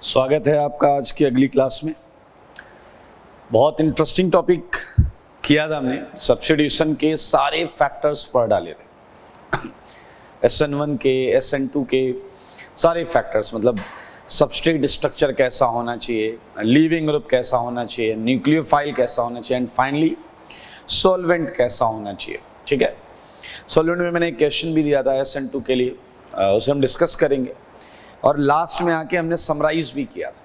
स्वागत है आपका आज की अगली क्लास में। बहुत इंटरेस्टिंग टॉपिक किया था हमने। सब्स्टिट्यूशन के सारे फैक्टर्स पढ़ डाले थे, SN1 के SN2 के सारे फैक्टर्स, मतलब सबस्ट्रेट स्ट्रक्चर कैसा होना चाहिए, लीविंग ग्रुप कैसा होना चाहिए, न्यूक्लियोफाइल कैसा होना चाहिए, एंड फाइनली सॉल्वेंट कैसा होना चाहिए। ठीक है, सॉल्वेंट में मैंने एक क्वेश्चन भी दिया था SN2 के लिए, उसे हम डिस्कस करेंगे। और लास्ट में आके हमने समराइज भी किया था,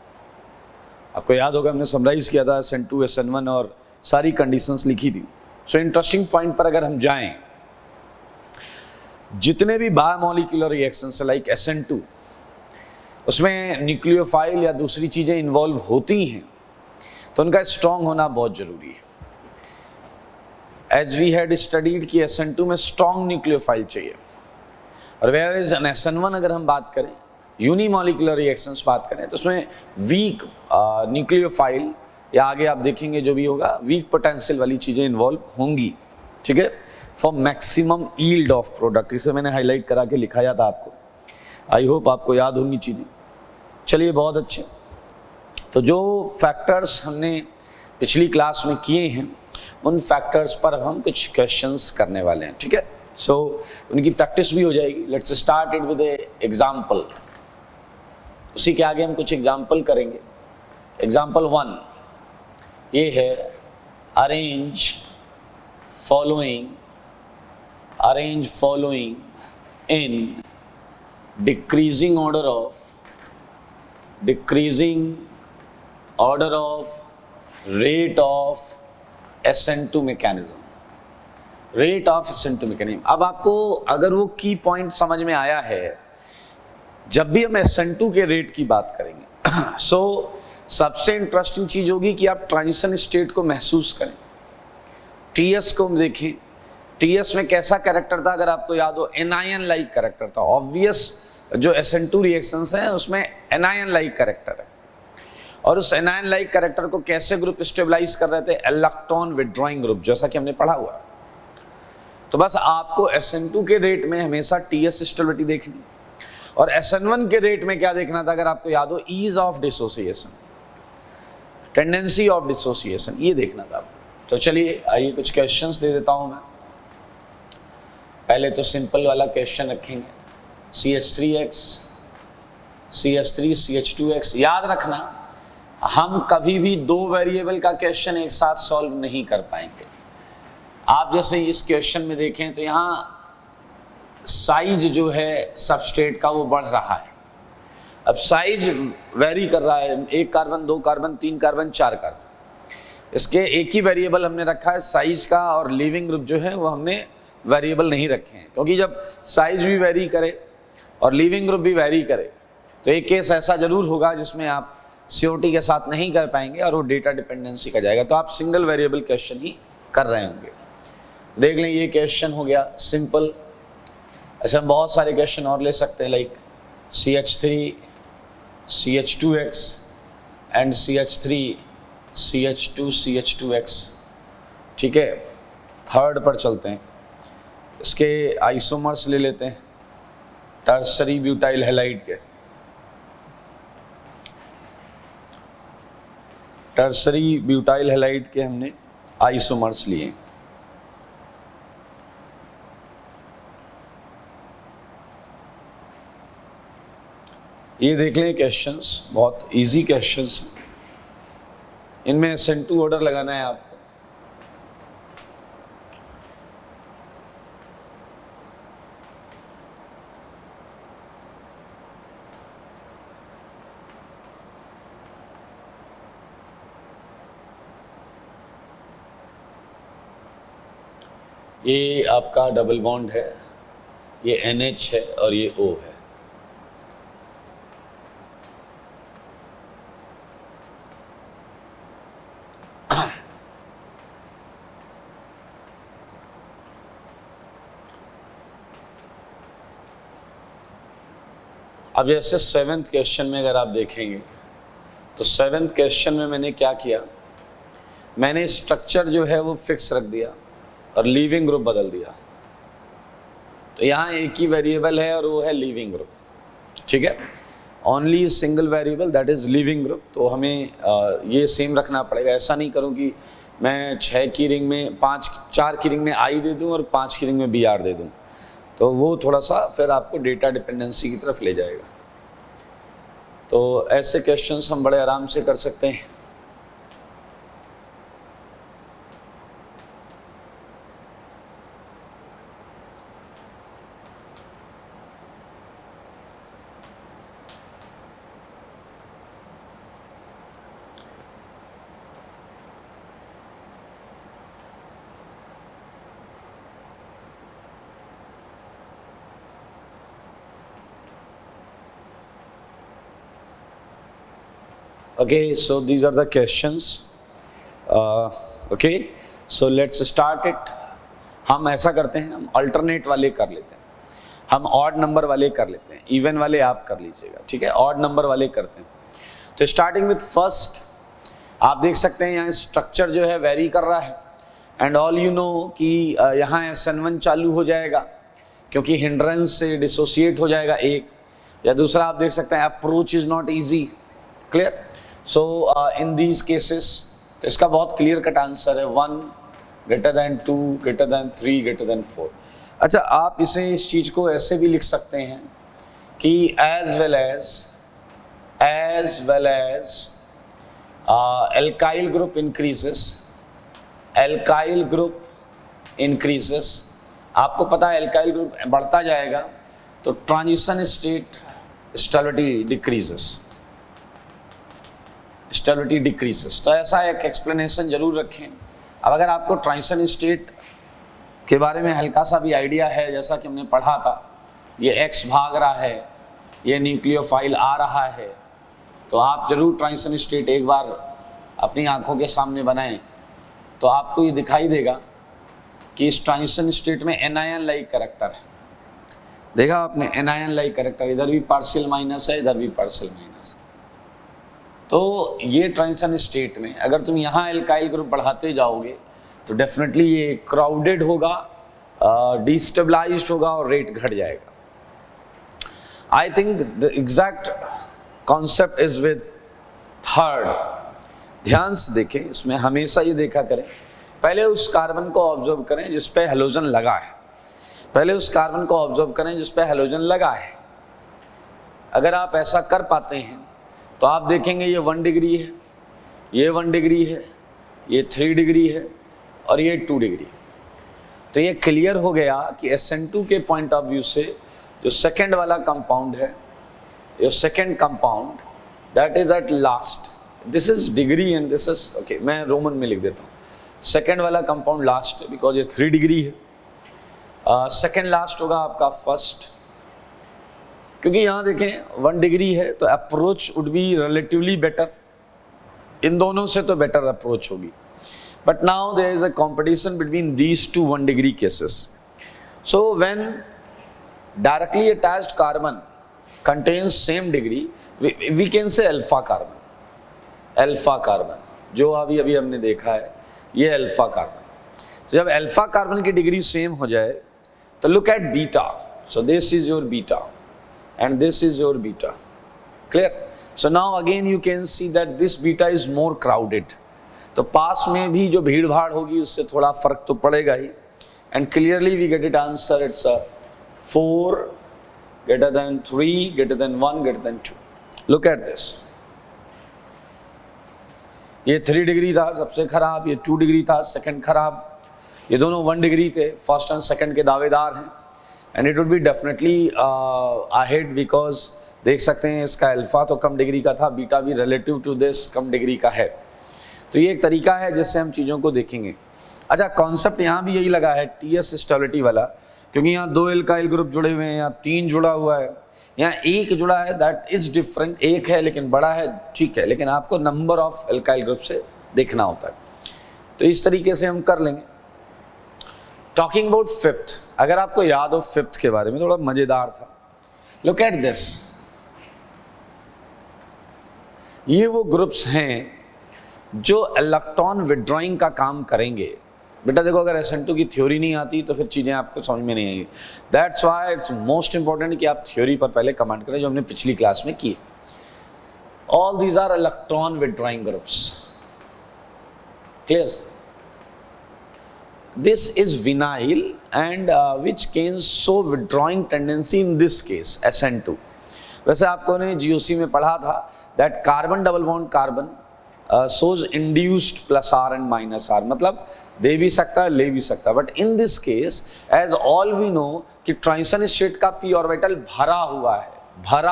आपको याद होगा हमने समराइज किया था SN2 SN1 और सारी कंडीशंस लिखी थी। सो इंटरेस्टिंग पॉइंट पर अगर हम जाएं, जितने भी बायोमोलिकुलर रिएक्शंस लाइक SN2, उसमें न्यूक्लियोफाइल या दूसरी चीजें इन्वॉल्व होती हैं, तो उनका स्ट्रांग होना बहुत जरूरी है। एज वी हैड स्टडीड कि SN2 में स्ट्रांग न्यूक्लियोफाइल चाहिए, और वेयर इज एन SN1 अगर हम बात करें, यूनिमोलिकुलर रिएक्शंस बात करें, तो उसमें वीक न्यूक्लियोफाइल या आगे आप देखेंगे जो भी होगा वीक पोटेंशियल वाली चीजें इन्वॉल्व होंगी। ठीक है, for maximum yield of product, इसे मैंने हाईलाइट करा के लिखाया था आपको। आई होप आपको याद होनी चीजें। चलिए, बहुत अच्छे। तो जो फैक्टर्स हमने पिछली क्लास में किए हैं, उन फैक्टर्स पर हम कुछ क्वेश्चंस करने वाले हैं। ठीक है, सो उनकी प्रैक्टिस भी हो जाएगी। Let's start it with example. उसी के आगे हम कुछ एग्जाम्पल करेंगे। एग्जाम्पल 1 ये है, arrange following in decreasing order of rate of SN2 mechanism. Rate of SN2 mechanism. अब आपको अगर वो की पॉइंट समझ में आया है, जब भी हम SN2 के रेट की बात करेंगे, सो सबसे इंटरेस्टिंग चीज होगी कि आप ट्रांजिशन स्टेट को महसूस करें। TS को हम देखें, TS में कैसा कैरेक्टर था, अगर आपको याद हो, एनायन लाइक कैरेक्टर था। ऑब्वियस जो SN2 रिएक्शंस हैं उसमें एनायन लाइक कैरेक्टर है, और उस एनायन लाइक कैरेक्टर को कैसे ग्रुप स्टेबलाइज कर रहे थे, इलेक्ट्रॉन विड्रॉइंग ग्रुप, जैसा कि हमने पढ़ा हुआ। तो बस आपको SN2 के रेट में हमेशा TS स्टेबिलिटी देखनी, और SN1 के रेट में क्या देखना था, अगर आपको याद हो, ease of dissociation, tendency of dissociation, ये देखना था। तो चलिए आइए कुछ क्वेश्चंस दे देता हूं मैं। पहले तो सिंपल वाला क्वेश्चन रखेंगे, CH3X CH3 CH2X। याद रखना, हम कभी भी दो वेरिएबल का क्वेश्चन एक साथ सॉल्व नहीं कर पाएंगे। आप जैसे इस क्वेश्चन में देखें तो यहाँ साइज जो है सबस्ट्रेट का वो बढ़ रहा है। अब साइज वेरी कर रहा है, 1 कार्बन 2 कार्बन 3 कार्बन 4 कार्बन, इसके एक ही वेरिएबल हमने रखा है साइज का, और लिविंग ग्रुप जो है वो हमने वेरिएबल नहीं रखे हैं, क्योंकि जब साइज भी वेरी करे और लिविंग ग्रुप भी वेरी करे तो एक केस ऐसा जरूर होगा जिसमें आप COT के साथ नहीं कर पाएंगे और वो डेटा डिपेंडेंसी का जाएगा, तो आप सिंगल वेरिएबल क्वेश्चन ही कर रहे होंगे। देख लें, ये क्वेश्चन हो गया सिंपल। ऐसे हम बहुत सारे क्वेश्चन और ले सकते हैं, like CH3 CH2X and CH3 CH2 CH2X। ठीक है, थर्ड पर चलते हैं। इसके आइसोमर्स ले लेते हैं, टर्सरी ब्यूटाइल हैलाइड के। टर्सरी ब्यूटाइल हैलाइड के हमने आइसोमर्स लिए। ये देख लें क्वेश्चंस, बहुत इजी क्वेश्चंस हैं। इनमें SN2 ऑर्डर लगाना है आपको। ये आपका डबल बॉन्ड है, ये NH है और ये O है। अब जैसे 7th क्वेश्चन में अगर आप देखेंगे, तो 7th क्वेश्चन में मैंने क्या किया, मैंने स्ट्रक्चर जो है वो फिक्स रख दिया और लीविंग ग्रुप बदल दिया। तो यहाँ एक ही वेरिएबल है और वो है लीविंग ग्रुप। ठीक है, only single variable that is leaving group, तो हमें ये सेम रखना पड़ेगा। ऐसा नहीं करूँ कि मैं 6 की रिंग में 4 की रिंग में आई दे दूं और 5 की रिंग में BR दे दूं, तो वो थोड़ा सा फिर आपको डेटा डिपेंडेंसी की तरफ ले जाएगा। तो ऐसे क्वेश्चंस हम बड़े आराम से कर सकते हैं। Okay, so these are the questions. Okay, so let's start it. हम ऐसा करते हैं, हम अल्टरनेट वाले कर लेते हैं, हम ऑड नंबर वाले कर लेते हैं, इवन वाले आप कर लीजिएगा, ठीक है। ऑड नंबर वाले करते हैं। तो स्टार्टिंग विथ फर्स्ट, आप देख सकते हैं यहाँ स्ट्रक्चर जो है वेरी कर रहा है, एंड ऑल यू नो कि यहाँ SN1 चालू हो जाएगा क्योंकि हिंड्रेंस से डिसोसिएट हो जाएगा एक, या दूसरा आप देख सकते हैं approach is not easy. Clear? So in these cases तो इसका बहुत क्लियर कट आंसर है 1 greater than 2 greater than 3 greater than 4। अच्छा, आप इसे इस चीज को ऐसे भी लिख सकते हैं कि as well as alkyl group increases, आपको पता है alkyl group बढ़ता जाएगा तो ट्रांजिशन स्टेट स्टेबिलिटी डिक्रीजेस। तो ऐसा एक एक्सप्लेनेशन जरूर रखें। अब अगर आपको ट्रांजिशन स्टेट के बारे में हल्का सा भी आइडिया है, जैसा कि हमने पढ़ा था, ये X भाग रहा है, ये न्यूक्लियोफाइल आ रहा है, तो आप जरूर ट्रांजिशन स्टेट एक बार अपनी आंखों के सामने बनाएं तो आपको ये दिखाई देगा कि इस ट्रांजिशन स्टेट में एनायन लाइक कैरेक्टर है। देखा आपने, एनायन लाइक कैरेक्टर, इधर भी पार्शियल माइनस है, इधर भी पार्शियल माइनस है। तो ये ट्रांजिशन स्टेट में अगर तुम यहाँ एल्काइल ग्रुप बढ़ाते जाओगे तो डेफिनेटली ये क्राउडेड होगा, डिस्टेबलाइज्ड होगा और रेट घट जाएगा। I think the exact concept is with third. ध्यान से देखें, इसमें हमेशा ये देखा करें, पहले उस कार्बन को ऑब्जर्व करें जिस पे हेलोजन लगा है, पहले उस कार्बन को ऑब्जर्व करें जिस पे हेलोजन लगा है। अगर आप ऐसा कर पाते हैं तो आप देखेंगे ये 1 डिग्री है, ये 1 डिग्री है, ये 3 डिग्री है और ये 2 डिग्री। तो ये क्लियर हो गया कि SN2 के पॉइंट ऑफ व्यू से जो सेकेंड वाला कंपाउंड है, ये second compound that is at last, this is degree and this is okay, मैं रोमन में लिख देता हूँ। सेकेंड वाला कंपाउंड लास्ट है बिकॉज ये 3 डिग्री है, सेकेंड लास्ट होगा आपका फर्स्ट, क्योंकि यहाँ देखें 1 डिग्री है तो approach would be relatively better, इन दोनों से तो बेटर अप्रोच होगी। But now there is a competition between these two 1 degree cases. So when directly attached carbon contains same degree, we can say alpha carbon जो अभी अभी हमने देखा है, ये अल्फा कार्बन। तो जब अल्फा कार्बन की डिग्री सेम हो जाए तो look at beta, so this is your beta and this is your beta. Clear? So now again you can see that this beta is more crowded. तो पास में भी जो भीड़ भाड़ होगी उससे थोड़ा फर्क तो पड़ेगा ही, and clearly we get it answer, it's a 4 greater than 3 greater than 1 greater than 2. Look at this. ये 3 डिग्री था सबसे खराब, ये 2 डिग्री था सेकंड खराब, ये दोनों 1 डिग्री थे, फर्स्ट एंड सेकंड के दावेदार हैं, and it would be definitely ahead because देख सकते हैं इसका अल्फा तो कम डिग्री का था, बीटा भी रिलेटिव टू दिस कम डिग्री का है। तो ये एक तरीका है जिससे हम चीज़ों को देखेंगे। अच्छा, कॉन्सेप्ट यहाँ भी यही लगा है TS स्टेबिलिटी वाला, क्योंकि यहाँ 2 एल्काइल ग्रुप जुड़े हुए हैं, यहाँ 3 जुड़ा हुआ है, यहाँ 1 जुड़ा है, दैट इज डिफरेंट, 1 है लेकिन बड़ा है, ठीक है, लेकिन आपको नंबर ऑफ एल्काइल ग्रुप से देखना होता है। तो इस तरीके से हम कर लेंगे। टॉकिंग अबाउट फिफ्थ, अगर आपको याद हो फिफ्थ के बारे में, थोड़ा मजेदार था। लुक एट दिस, ये वो ग्रुप्स हैं जो इलेक्ट्रॉन विड्रॉइंग का काम करेंगे। बेटा देखो, अगर SN2 की थ्योरी नहीं आती तो फिर चीजें आपको समझ में नहीं आएंगी। That's why it's most important कि आप थ्योरी पर पहले कमेंट करें, जो हमने पिछली क्लास में की। All these are electron withdrawing groups. Clear? This is vinyl and which can show withdrawing tendency in this case SN2. वैसे आपको ने GOC में पढ़ा था that carbon double bond carbon shows induced plus R and minus R, मतलब दे भी सकता है ले भी सकता है, but in this case as all we know कि ट्रांजिशन स्टेट का p ऑर्बिटल भरा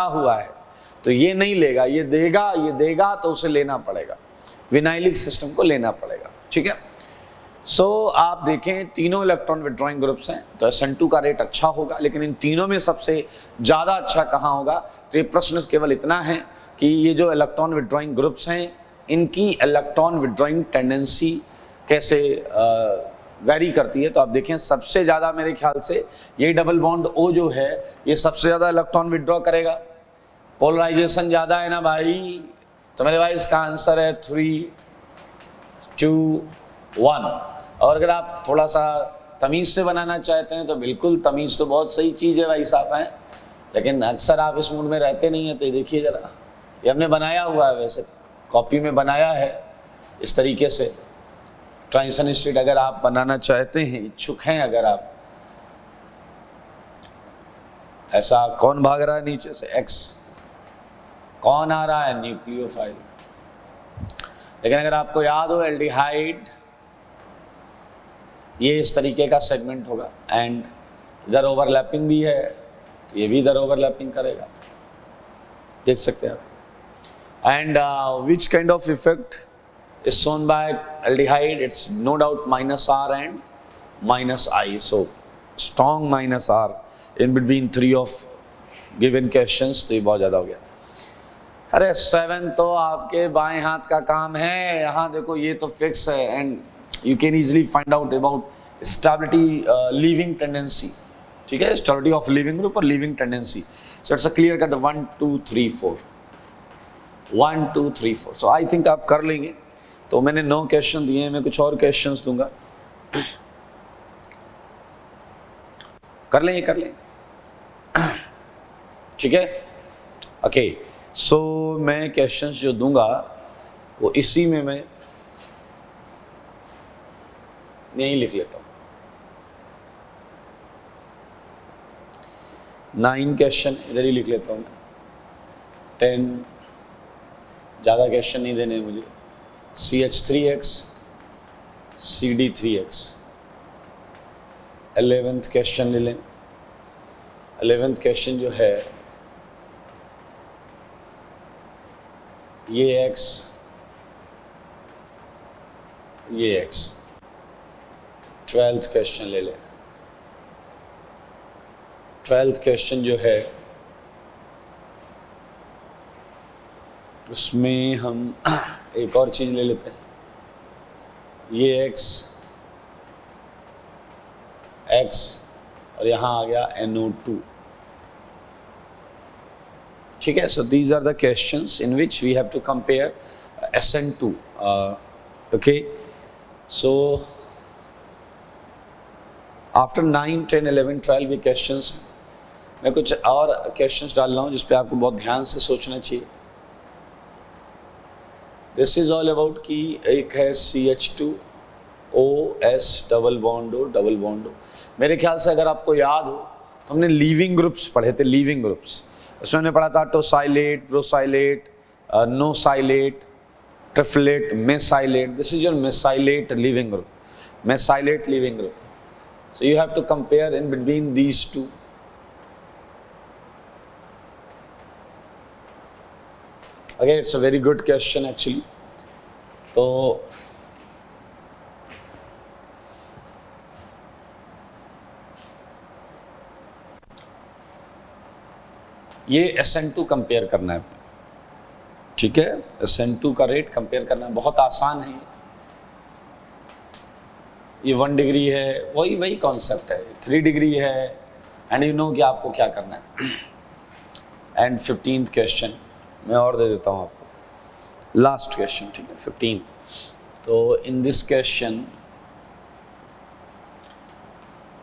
हुआ है, तो ये नहीं लेगा, ये देगा तो उसे लेना पड़ेगा, विनाइलिक सिस्टम को लेना पड़ेगा, ठीक है। सो आप देखें तीनों इलेक्ट्रॉन विड्रॉइंग ग्रुप्स हैं, तो SN2 का रेट अच्छा होगा, लेकिन इन तीनों में सबसे ज़्यादा अच्छा कहाँ होगा, तो ये प्रश्न केवल इतना है कि ये जो इलेक्ट्रॉन विड्रॉइंग ग्रुप्स हैं इनकी इलेक्ट्रॉन विड्रॉइंग टेंडेंसी कैसे वेरी करती है। तो आप देखें सबसे ज़्यादा मेरे ख्याल से ये डबल बॉन्ड O जो है ये सबसे ज़्यादा इलेक्ट्रॉन विड्रॉ करेगा, पोलराइजेशन ज़्यादा है ना भाई, तो मेरे भाई इसका आंसर है 3, 2, 1। और अगर आप थोड़ा सा तमीज़ से बनाना चाहते हैं तो बिल्कुल, तमीज़ तो बहुत सही चीज़ है भाई साहब हैं, लेकिन अक्सर आप इस मूड में रहते नहीं हैं, तो देखिए ज़रा, ये हमने बनाया हुआ है, वैसे कॉपी में बनाया है इस तरीके से। ट्रांजिशन स्टेट अगर आप बनाना चाहते हैं, इच्छुक हैं अगर आप, ऐसा कौन भाग रहा है नीचे से, X कौन आ रहा है, न्यूक्लियोफाइल। लेकिन अगर आपको याद हो एल्डिहाइड ये इस तरीके का सेगमेंट होगा, एंड इधर ओवरलैपिंग भी है तो ये भी इधर ओवरलैपिंग करेगा, देख सकते हैं आप। And which kind of effect is shown by aldehyde, it's no doubt minus R and minus I, so strong minus R in between 3 of given questions, तो ये बहुत ज़्यादा हो गया। अरे 7 तो आपके बाएं हाथ का काम है, यहाँ देखो ये तो फिक्स है, and you can easily find out about stability leaving tendency, ठीक है, स्टेबिलिटी ऑफ लीविंग ग्रुप और leaving tendency. So it's a clear cut 1, 2, 3, 4, 1, 2, 3, 4। So I think आप कर लेंगे। तो मैंने 9 क्वेश्चन दिए हैं, मैं कुछ और क्वेश्चंस दूंगा, कर लें, ठीक है, ओके। सो मैं क्वेश्चंस जो दूंगा वो इसी में मैं यही लिख लेता हूँ। 9 क्वेश्चन इधर ही लिख लेता हूँ मैं, 10 ज़्यादा क्वेश्चन नहीं देने मुझे। CH3X, CD3X। 11th क्वेश्चन ले लें। 11th क्वेश्चन जो है ये X, ये X। 12th क्वेश्चन ले लें। 12th क्वेश्चन जो है उसमें हम एक और चीज ले लेते हैं, ये X और यहाँ आ गया NO2, ठीक है। So these are the questions in which we have to compare SN2, okay. So after 9, 10, 11, 12 ये क्वेश्चंस, मैं कुछ और क्वेश्चंस डाल रहा हूँ जिस पे आपको बहुत ध्यान से सोचना चाहिए। दिस इज ऑल अबाउट कि एक है CH2OS डबल बॉन्ड O। मेरे ख्याल से अगर आपको याद हो तो हमने लीविंग ग्रुप्स पढ़े थे, लीविंग ग्रुप्स। उसमें हमने पढ़ा था tosylate, brosylate, nosylate, triflate, mesylate. This is your mesylate leaving group, mesylate leaving group. So you have to compare in between these two. Okay, it's a very good question actually। तो ये SN2 compare करना है, ठीक है। SN2 का rate compare करना बहुत आसान है। ये 1 डिग्री है, वही कॉन्सेप्ट है। 3 डिग्री है, एंड यू नो कि आपको क्या करना है। एंड 15th क्वेश्चन मैं और दे देता हूँ आपको, लास्ट क्वेश्चन, ठीक है, 15। तो in this question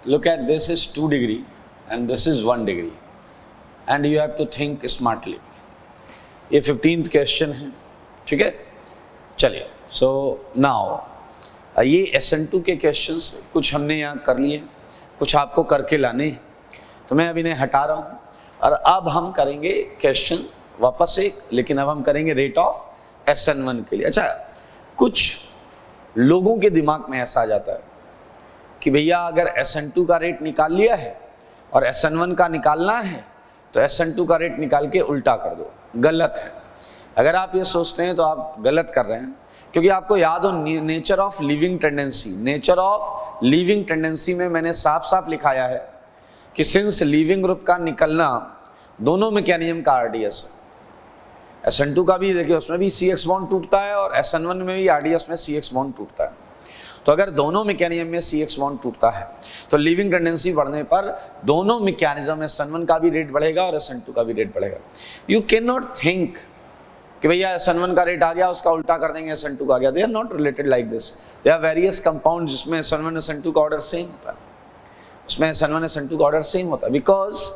look at this is 2 degree and this is 1 degree, and you have to think smartly. ये 15th क्वेश्चन है, ठीक है। चलिए, सो नाउ ये SN2 के क्वेश्चंस कुछ हमने यहाँ कर लिए, कुछ आपको करके लाने हैं, तो मैं अब इन्हें हटा रहा हूँ और अब हम करेंगे क्वेश्चन वापस एक, लेकिन अब हम करेंगे रेट ऑफ SN1 के लिए। अच्छा, कुछ लोगों के दिमाग में ऐसा आ जाता है कि भैया अगर SN2 का रेट निकाल लिया है और SN1 का निकालना है तो SN2 का रेट निकाल के उल्टा कर दो। गलत है। अगर आप ये सोचते हैं तो आप गलत कर रहे हैं, क्योंकि आपको याद हो nature of living tendency, nature of living tendency में मैंने साफ साफ लिखाया है कि सिंस लिविंग ग्रुप का निकलना दोनों मैकेनिज्म का RDS है। SN2 का भी देखिए, उसमें भी CX बॉन्ड टूटता है और SN1 में भी RDS में CX बॉन्ड टूटता है। तो अगर दोनों मैकेनिज्म में CX बॉन्ड टूटता है तो लिविंग टेंडेंसी बढ़ने पर दोनों मैकेनिज्म SN1 का भी रेट बढ़ेगा और SN2 का भी रेट बढ़ेगा। यू कैन नॉट थिंक कि भैया SN1 का रेट आ गया उसका उल्टा कर देंगे SN2 का आ गया। They are not related like this. They are various compound जिसमें SN1 SN2 का ऑर्डर सेम होता है, उसमें SN1 SN2 का ऑर्डर सेम होता है, because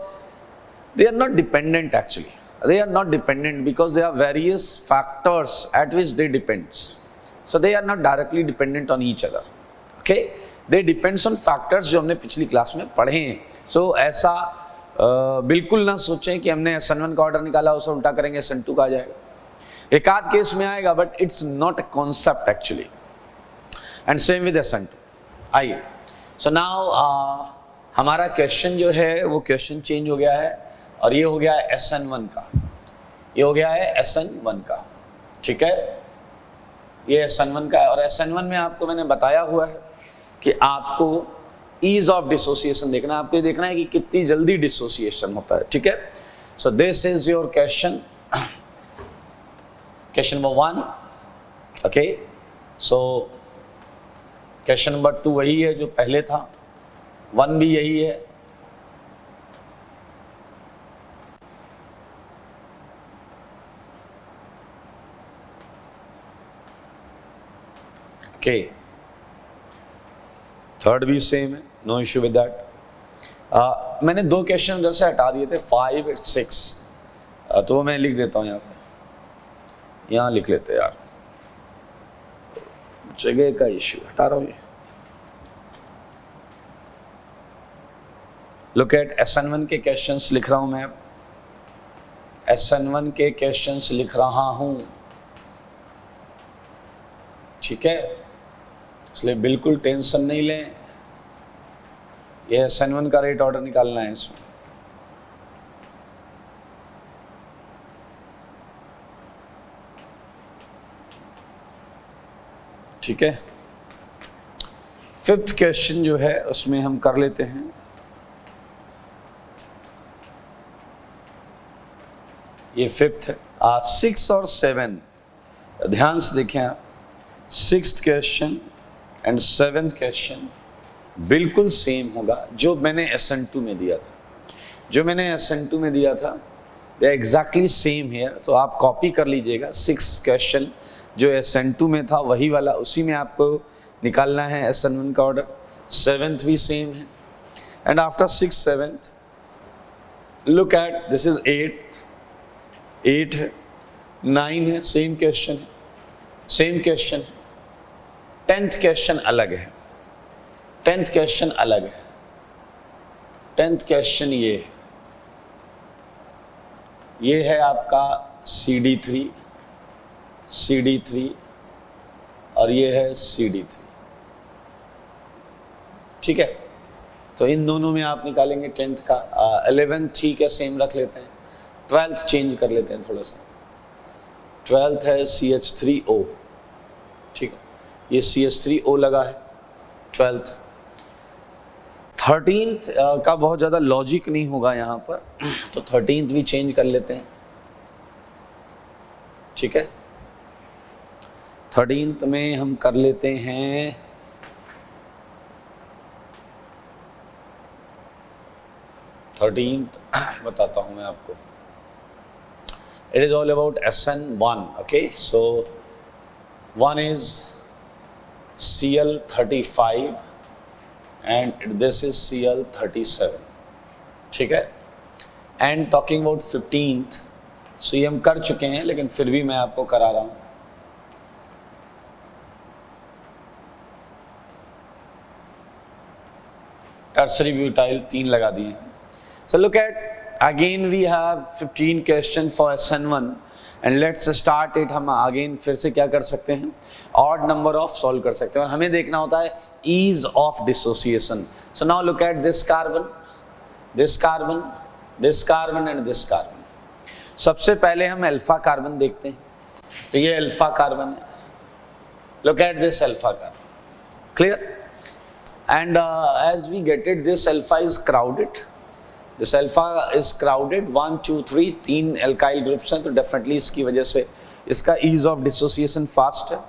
they are not dependent actually. They are not dependent because there are various factors at which they depends. So they are not directly dependent on each other. Okay? They depends on factors जो हमने पिछली class में पढ़े हैं। So ऐसा बिल्कुल ना सोचें कि हमने SN1 का ऑर्डर निकाला उसे उल्टा करेंगे SN2 का आ जाएगा। एक आध केस में आएगा, but it's not a concept actually. And same with SN2। आइए, सो नाउ हमारा क्वेश्चन जो है वो क्वेश्चन चेंज हो गया है और ये हो गया है SN1 का, ये हो गया है SN1 का, ठीक है। ये SN1 का है और SN1 में आपको मैंने बताया हुआ है कि आपको ईज ऑफ डिसोसिएशन देखना है, आपको ये देखना है कि कितनी जल्दी डिसोसिएशन होता है, ठीक है। सो this is your question, question number 1, okay. So question number 2 वही है जो पहले था, 1 भी यही है। Okay. थर्ड भी सेम है, नो इश्यू विद दैट। मैंने 2 क्वेश्चन उधर से हटा दिए थे, 5 और 6, तो मैं लिख देता हूँ यहाँ पे, यहाँ लिख लेते हैं यार, जगह का इश्यू, हटा रहा हूँ ये। लुक एट SN1 के क्वेश्चंस लिख रहा हूँ मैं, SN1 के क्वेश्चंस लिख रहा हूँ, ठीक है। इसलिए बिल्कुल टेंशन नहीं लें, ये SN1 का रेट ऑर्डर निकालना है इसमें। ठीक है, 5th क्वेश्चन जो है उसमें हम कर लेते हैं। ये 5th है। 6 और 7 ध्यान से देखें आप, 6th question and 7th question बिल्कुल सेम होगा जो मैंने SN2 में दिया था, जो मैंने SN2 में दिया था, दे एग्जैक्टली सेम हियर। तो आप कॉपी कर लीजिएगा, 6 क्वेश्चन जो SN2 में था वही वाला, उसी में आपको निकालना है SN1 का ऑर्डर। 7th भी सेम है। And after 6 7th look at this is 8 है, 9 है, सेम क्वेश्चन है, सेम क्वेश्चन है। 10th क्वेश्चन अलग है, 10th क्वेश्चन अलग है। 10th क्वेश्चन ये है आपका CD3 और ये है CD3, ठीक है। तो इन दोनों में आप निकालेंगे 10th का। 11th ठीक है, सेम रख लेते हैं। 12th चेंज कर लेते हैं थोड़ा सा। 12th है CH3O, ठीक है, ये CH3O लगा है 12th। 13th का बहुत ज़्यादा लॉजिक नहीं होगा यहाँ पर, तो 13th भी चेंज कर लेते हैं, ठीक है। 13th में हम कर लेते हैं बताता हूं मैं आपको। It is all about SN1, okay? So 1 is Cl35 and this is Cl37, ठीक है। And talking about 15th, सो ये हम कर चुके हैं, लेकिन फिर भी मैं आपको करा रहा हूं। टर्सरी ब्यूटाइल 3 लगा दिए हैं। So look at again we have 15 question for SN1 and let's start it. हम अगेन फिर से क्या कर सकते हैं, ऑड नंबर ऑफ सॉल्व कर सकते हैं, और हमें देखना होता है ease of dissociation. So now look at this carbon, this carbon, this carbon and this carbon. सबसे पहले हम अल्फा कार्बन देखते हैं, तो ये अल्फा कार्बन है। Look at this alpha carbon, clear? And as we get it, this alpha is crowded. This alpha is crowded. 1, 2, 3 3 alkyl groups हैं, तो definitely इसकी वजह से इसका ease of dissociation fast है।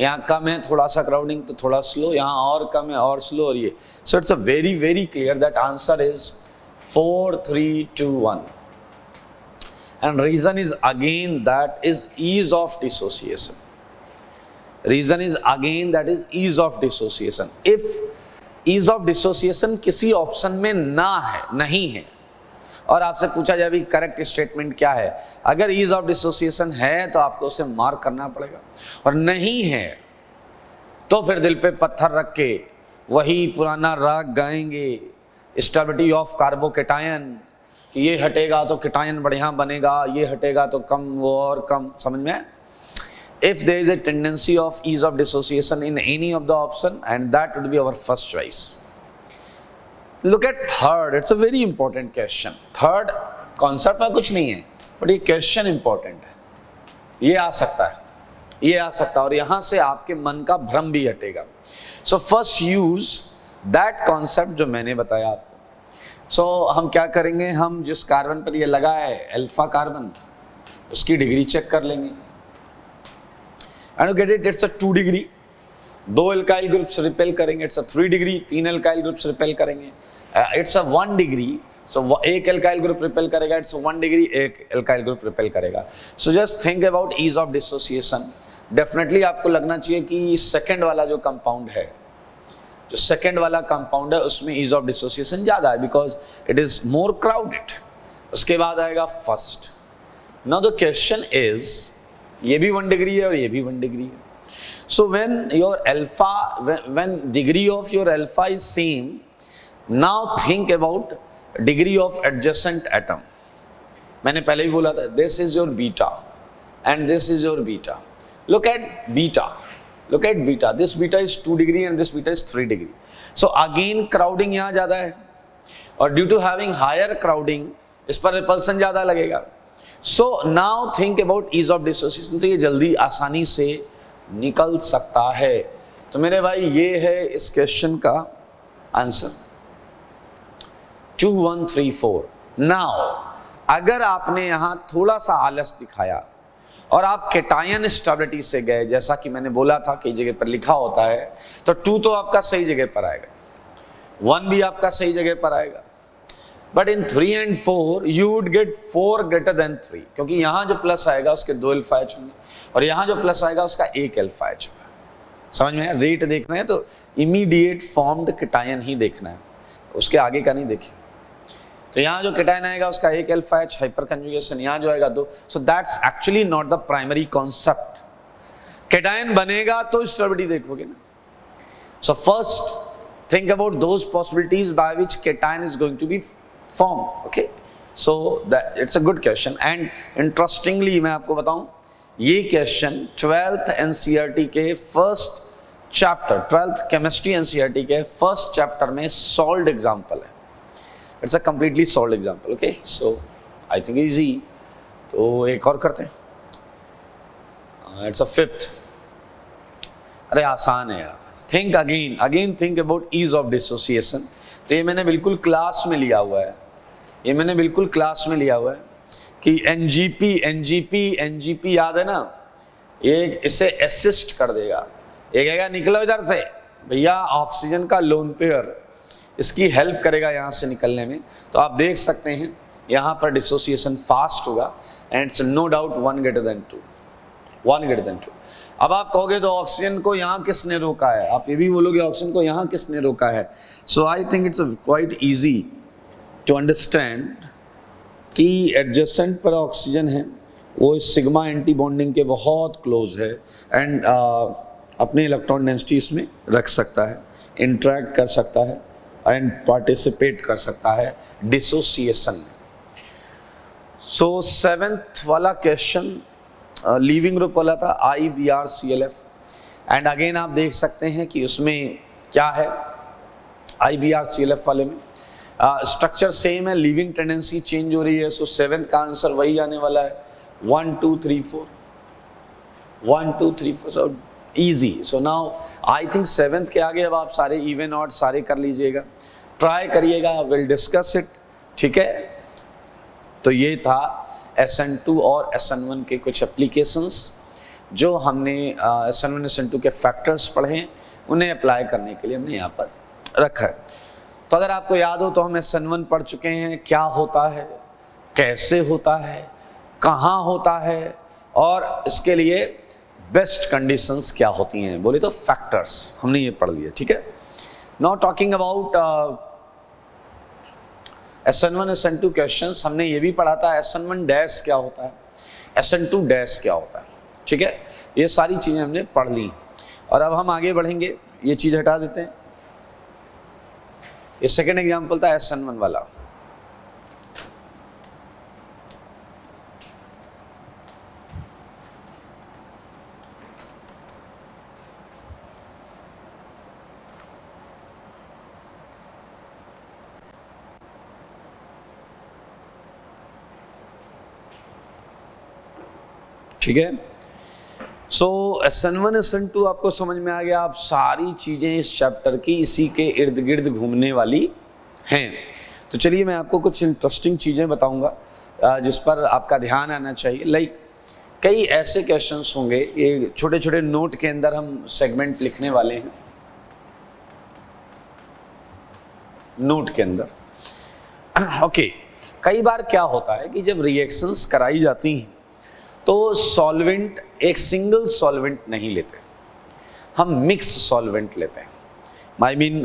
यहाँ कम है थोड़ा सा crowding तो थोड़ा slow, यहाँ और कम है और slow, और ये so it's a very very clear that answer is 4, 3, 2, 1 and reason is again that is ease of dissociation. Reason is again that is ease of dissociation. If ease of dissociation किसी option में ना है, नहीं है, और आपसे पूछा जाए भी करेक्ट स्टेटमेंट क्या है, अगर ईज ऑफ डिसोसिएशन है तो आपको उसे मार्क करना पड़ेगा, और नहीं है तो फिर दिल पे पत्थर रख के वही पुराना राग गाएंगे, स्टेबिलिटी ऑफ कार्बोकेटायन, कि ये हटेगा तो केटायन बढ़िया बनेगा, ये हटेगा तो कम, वो और कम। समझ में? If there is a tendency of ease of dissociation in any of the option, and that would be our first choice. Look at third, it's a very important question. Third concept में कुछ नहीं है, but ये question important है, ये आ सकता है, ये आ सकता है, और यहाँ से आपके मन का भ्रम भी हटेगा। So first use that concept जो मैंने बताया आपको। So हम क्या करेंगे, हम जिस कार्बन पर ये लगा है अल्फा कार्बन, उसकी डिग्री चेक कर लेंगे। And you get it, it's a 2 degree, 2 alkyl groups repel करेंगे, it's a 3 degree, 3 alkyl groups repel करेंगे, इट्स अ 1 डिग्री, सो एक अल्काइल ग्रुप रिपेल करेगा, इट्स 1 डिग्री, एक अल्काइल ग्रुप रिपेल करेगा। So just think about ease of dissociation. Definitely आपको लगना चाहिए कि सेकंड वाला जो कंपाउंड है, जो सेकंड वाला कंपाउंड है उसमें ईज ऑफ डिसोसिएशन ज्यादा है, because it is more crowded. उसके बाद आएगा first. Now the question is, ये भी 1 डिग्री है और ये भी 1 डिग्री है, so when your alpha, when degree of your alpha is same, now think about degree of adjacent atom. मैंने पहले ही बोला था, this is your beta and this is your beta. Look at beta, look at beta, this beta is 2 degree and this beta is 3 degree. So again crowding यहाँ ज्यादा है, और due to having higher crowding इस पर repulsion ज्यादा लगेगा। So now think about ease of dissociation, तो ये जल्दी आसानी से निकल सकता है। तो मेरे भाई ये है इस क्वेश्चन का आंसर 2, 1, 3, 4। नाउ अगर आपने यहां थोड़ा सा आलस दिखाया और आप केटायन स्टेबिलिटी से गए, जैसा कि मैंने बोला था कई जगह पर लिखा होता है, तो 2 तो आपका सही जगह पर आएगा, 1 भी आपका सही जगह पर आएगा, but in 3 and 4 you would get 4 greater than 3, क्योंकि यहाँ जो प्लस आएगा उसके 2 अल्फा एच होंगे, और यहाँ जो प्लस आएगा उसका 1 अल्फा एच होगा। समझ में? रेट देखना है तो इमीडिएट फॉर्म्ड केटायन ही देखना है, उसके आगे का नहीं देखें। तो यहाँ जो केटायन आएगा उसका 1 अल्फा एच हाइपर कंजुगेशन, यहाँ जो आएगा 2। So that's actually not the primary concept. Cation बनेगा तो स्टेबिलिटी देखोगे ना। So first think about those possibilities by which cation is going to be form, okay? So that it's a good question, and interestingly मैं आपको बताऊं, ये question 12th NCERT के first chapter, 12th chemistry NCERT के first chapter में solved example है। It's a completely solved example, okay? So I think easy. तो एक और करते हैं, इट्स अ 5th। अरे आसान है यार। Think again think about ease of dissociation. तो ये मैंने बिल्कुल क्लास में लिया हुआ है, ये मैंने बिल्कुल क्लास में लिया हुआ है कि एनजीपी याद है ना, ये इसे असिस्ट कर देगा। ये कहेगा निकलो इधर से भैया, ऑक्सीजन का लोन पेयर इसकी हेल्प करेगा यहाँ से निकलने में। तो आप देख सकते हैं यहाँ पर डिसोसिएशन फास्ट होगा, and it's no doubt 1 greater than 2, 1 greater than 2। अब आप कहोगे तो ऑक्सीजन को यहाँ किसने रोका है, आप ये भी बोलोगे ऑक्सीजन को यहाँ किसने रोका है। So I think it's quite easy to understand कि एडजेसेंट पर ऑक्सीजन है वो सिग्मा एंटी बॉन्डिंग के बहुत क्लोज है एंड अपने इलेक्ट्रॉन डेंसिटी इसमें रख सकता है, इंटरेक्ट कर सकता है एंड पार्टिसिपेट कर सकता है डिसोसिएशन में। सो 7th वाला क्वेश्चन लीविंग ग्रुप वाला था IBrClF एंड अगेन आप देख सकते हैं कि उसमें क्या है IBrClF वाले में स्ट्रक्चर सेम है, लीविंग टेंडेंसी चेंज हो रही है। सो 7th का आंसर वही आने वाला है 1 2 3 4 1 2 3 4। So easy. So now I think 7th के आगे अब आप सारे इवन ऑड सारे कर लीजिएगा, ट्राई करिएगा, विल डिस्कस इट। ठीक है, तो ये था SN2 और SN1 के कुछ एप्लीकेशंस जो हमने SN1 SN2 के फैक्टर्स पढ़े हैं, उन्हें अप्लाई करने के लिए हमने यहाँ पर रखा है। तो अगर आपको याद हो तो हम SN1 पढ़ चुके हैं, क्या होता है, कैसे होता है, कहाँ होता है और इसके लिए बेस्ट कंडीशंस क्या होती हैं, बोले तो फैक्टर्स हमने ये पढ़ लिया। ठीक है, now talking about SN1 SN2 questions, हमने ये भी पढ़ा था SN1 डैश क्या होता है, SN2 डैश क्या होता है। ठीक है, ये सारी चीजें हमने पढ़ ली और अब हम आगे बढ़ेंगे। ये चीज हटा देते हैं। ये सेकेंड एग्जाम्पल था SN1 वाला। ठीक है, सो SN1 SN2 आपको समझ में आ गया। आप सारी चीजें इस चैप्टर की इसी के इर्द गिर्द घूमने वाली हैं। तो चलिए मैं आपको कुछ इंटरेस्टिंग चीजें बताऊंगा जिस पर आपका ध्यान आना चाहिए। लाइक कई ऐसे क्वेश्चंस होंगे, ये छोटे छोटे नोट के अंदर हम सेगमेंट लिखने वाले हैं, नोट के अंदर। ओके, कई बार क्या होता है कि जब रिएक्शंस कराई जाती हैं तो सॉल्वेंट एक सिंगल सॉल्वेंट नहीं लेते, हम मिक्स सॉल्वेंट लेते हैं। आई मीन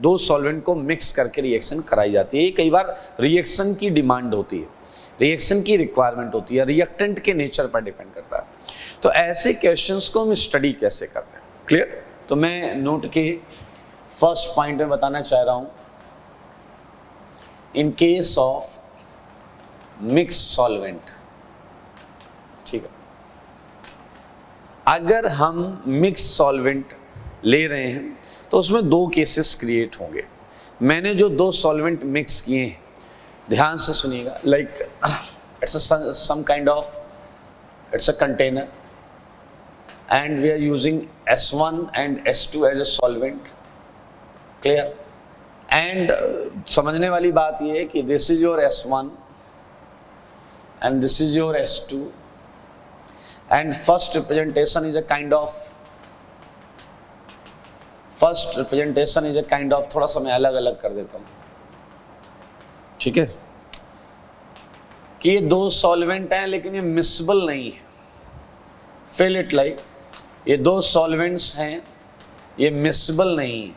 दो सॉल्वेंट को मिक्स करके रिएक्शन कराई जाती है। कई बार रिएक्शन की डिमांड होती है, रिएक्शन की रिक्वायरमेंट होती है, रिएक्टेंट के नेचर पर डिपेंड करता है। तो ऐसे क्वेश्चंस को हम स्टडी कैसे करते हैं, क्लियर? तो मैं नोट के फर्स्ट पॉइंट में बताना चाह रहा हूं, इन केस ऑफ मिक्स सॉल्वेंट, ठीक है, अगर हम मिक्स सॉल्वेंट ले रहे हैं तो उसमें दो केसेस क्रिएट होंगे। मैंने जो दो सॉल्वेंट मिक्स किए हैं, ध्यान से सुनिएगा, like it's some kind of, it's a container and we are using S1 and S2 as a solvent, clear? And समझने वाली बात यह है कि this is your S1 and this is your S2 and first representation is a kind of, थोड़ा सा मैं अलग अलग कर देता हूं, ठीक है, कि ये दो सॉल्वेंट हैं लेकिन ये मिसबल नहीं है। फिल इट लाइक, ये दो सॉल्वेंट्स हैं, ये मिसबल नहीं है,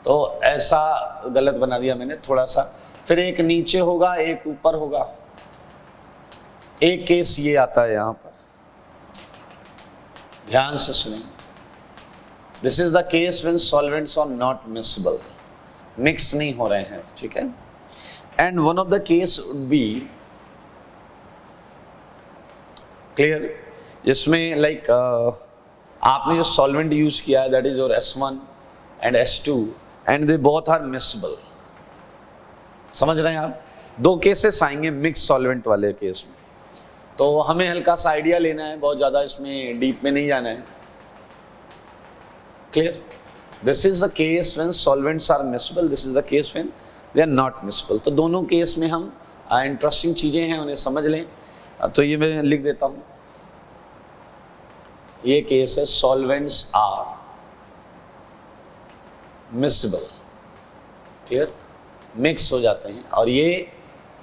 तो ऐसा गलत बना दिया मैंने थोड़ा सा। फिर एक नीचे होगा, एक ऊपर होगा। एक केस ये आता है यहां पर, ध्यान से सुनिए, this is the case when solvents are not miscible, mix नहीं हो रहे हैं, ठीक है। And one of the case would be, clear, जिसमें लाइक आपने जो सॉल्वेंट यूज किया है that is your S1 and S2 and they both are miscible. समझ रहे हैं आप? दो केसेस आएंगे मिक्स सॉल्वेंट वाले केस में, तो हमें हल्का सा आइडिया लेना है, बहुत ज़्यादा इसमें डीप में नहीं जाना है, clear? This is the case when solvents are miscible, this is the case when they are not miscible. तो दोनों केस में हम इंटरेस्टिंग चीज़ें हैं, उन्हें समझ लें। तो ये मैं लिख देता हूँ, ये केस है सॉल्वेंट्स आर मिक्सबल, क्लियर, मिक्स हो जाते हैं, और ये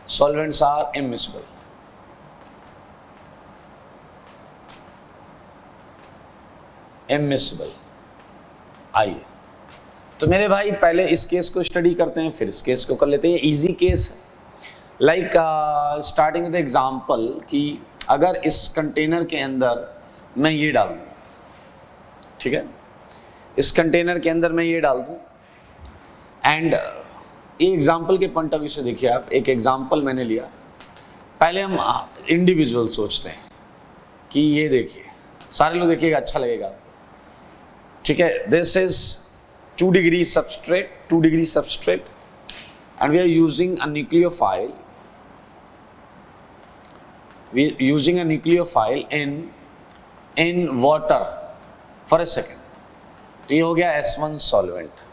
सॉल्वेंट्स आर इमिक्सबल। इमिक्सबल, आइए तो मेरे भाई पहले इस केस को स्टडी करते हैं, फिर इस केस को कर लेते हैं। इजी केस है, लाइक स्टार्टिंग विद एग्जाम्पल कि अगर इस कंटेनर के अंदर मैं ये डाल दूँ, ठीक है, इस कंटेनर के अंदर मैं ये डाल दूँ, एंड ये एग्जाम्पल के पॉइंट ऑफ व्यू से देखिए आप, एक एग्जाम्पल मैंने लिया। पहले हम इंडिविजुअल सोचते हैं कि ये देखिए, सारे लोग देखिएगा, अच्छा लगेगा, ठीक है। This is 2 degree substrate, 2 degree substrate, and we are using a nucleophile. We are using a nucleophile in water for a second. तो ये हो गया S1 solvent,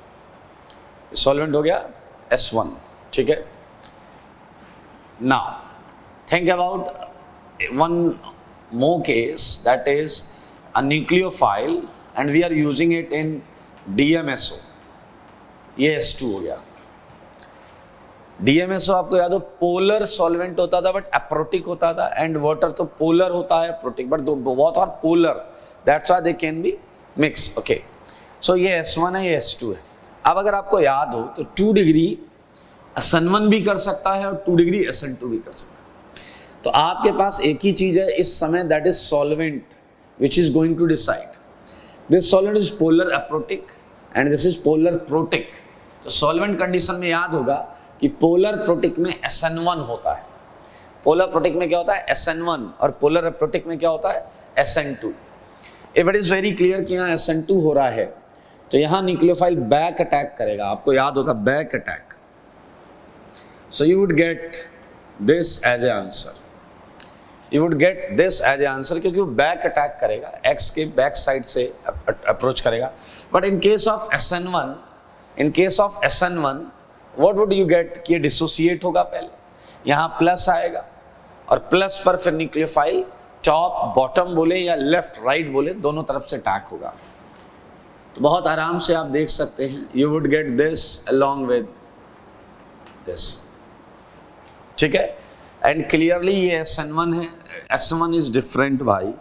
solvent हो गया S1, ठीक है। Now think about one more case, that is a nucleophile and we are using it in DMSO. ये S2 हो गया। DMSO आपको याद हो, पोलर सॉल्वेंट होता था बट अप्रोटिक होता था, एंड वाटर तो पोलर होता है aprotic, but both are polar, that's why they can be mix. Okay, so ये S1 है, ये S2 है। अब अगर आपको याद हो तो 2 डिग्री SN1 भी कर सकता है और 2 डिग्री SN2 भी कर सकता है। तो आपके पास एक ही चीज है इस समय, that is solvent which is going to decide. This solvent is polar aprotic and this is polar protic. तो सॉल्वेंट कंडीशन में याद होगा कि पोलर प्रोटिक में SN1 होता है, पोलर प्रोटिक में क्या होता है SN1, और पोलर प्रोटिक में क्या होता है SN2। If it is very clear कि यहाँ SN2 हो रहा है तो यहाँ न्यूक्लियोफाइल बैक अटैक करेगा, आपको याद होगा back attack. So you would get this as a answer, you would get this as a answer, क्योंकि वो बैक अटैक करेगा, एक्स के बैक साइड से अप्रोच करेगा। But in case of SN1, in case of SN1 what would you get कि ये dissociate होगा, पहले यहाँ प्लस आएगा और प्लस पर फिर न्यूक्लियोफाइल टॉप बॉटम बोले या लेफ्ट राइट बोले, दोनों तरफ से अटैक होगा। तो बहुत आराम से आप देख सकते हैं, you would get this along with this, ठीक है। एंड क्लियरली ये SN1 है, SN1 इज डिफरेंट भाई,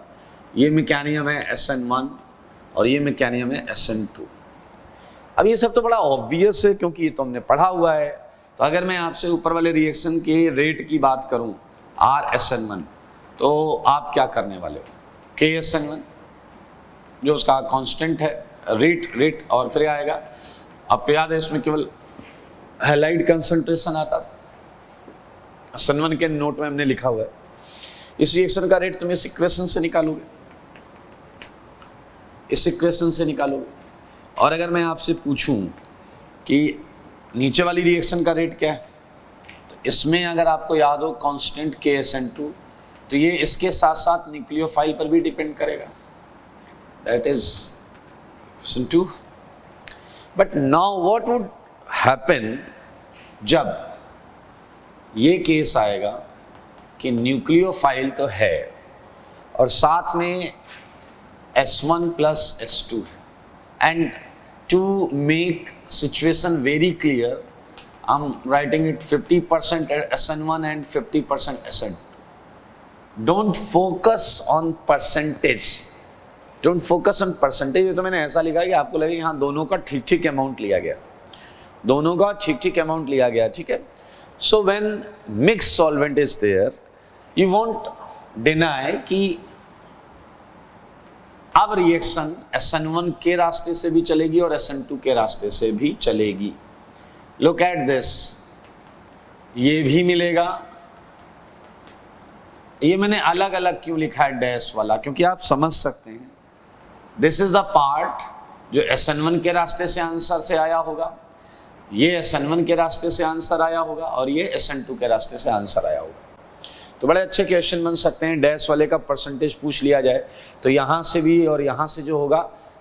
ये मैकेनिज्म है SN1 और ये मैकेनिज्म है SN2। अब ये सब तो बड़ा ऑब्वियस है क्योंकि ये तो हमने पढ़ा हुआ है। तो अगर मैं आपसे ऊपर वाले रिएक्शन के रेट की बात करूं RSN1, तो आप क्या करने वाले हो, KSN1 जो उसका कांस्टेंट है, रेट और फिर आएगा, आपको याद है इसमें केवल हैलाइड कंसंट्रेशन आता था, SN1 के नोट में हमने लिखा हुआ है। इस रिएक्शन का रेट तुम इस इक्वेशन से निकालोगे, इस इक्वेशन से निकालोगे। और अगर मैं आपसे पूछूं कि नीचे वाली रिएक्शन का रेट क्या है, तो इसमें अगर आपको याद हो कांस्टेंट KSN2, तो ये इसके साथ साथ न्यूक्लियोफाइल पर भी डिपेंड करेगा, that is SN2। But now what would happen जब ये केस आएगा कि न्यूक्लियोफाइल तो है और साथ में S1 प्लस S2 है, and to make situation very clear, I'm writing it 50% SN1 and 50% SN2. Don't focus on percentage. Don't focus on percentage। ये तो मैंने ऐसा लिखा है कि आपको लगे यहाँ दोनों का ठीक ठीक अमाउंट लिया गया, दोनों का ठीक ठीक अमाउंट लिया गया, ठीक है। So when mixed solvent is there, you won't deny कि अब रिएक्शन SN1 के रास्ते से भी चलेगी और SN2 के रास्ते से भी चलेगी। लुक एट दिस, ये भी मिलेगा। ये मैंने अलग अलग क्यों लिखा है डैश वाला, क्योंकि आप समझ सकते हैं दिस इज द पार्ट जो SN1 के रास्ते से आंसर से आया होगा, ये SN1 के रास्ते से आंसर आया होगा और ये SN2 के रास्ते से आंसर आया होगा। तो बड़े अच्छे क्वेश्चन बन सकते हैं। डैश वाले का परसेंटेज पूछ लिया जाए तो यहाँ से भी और यहाँ से जो होगा,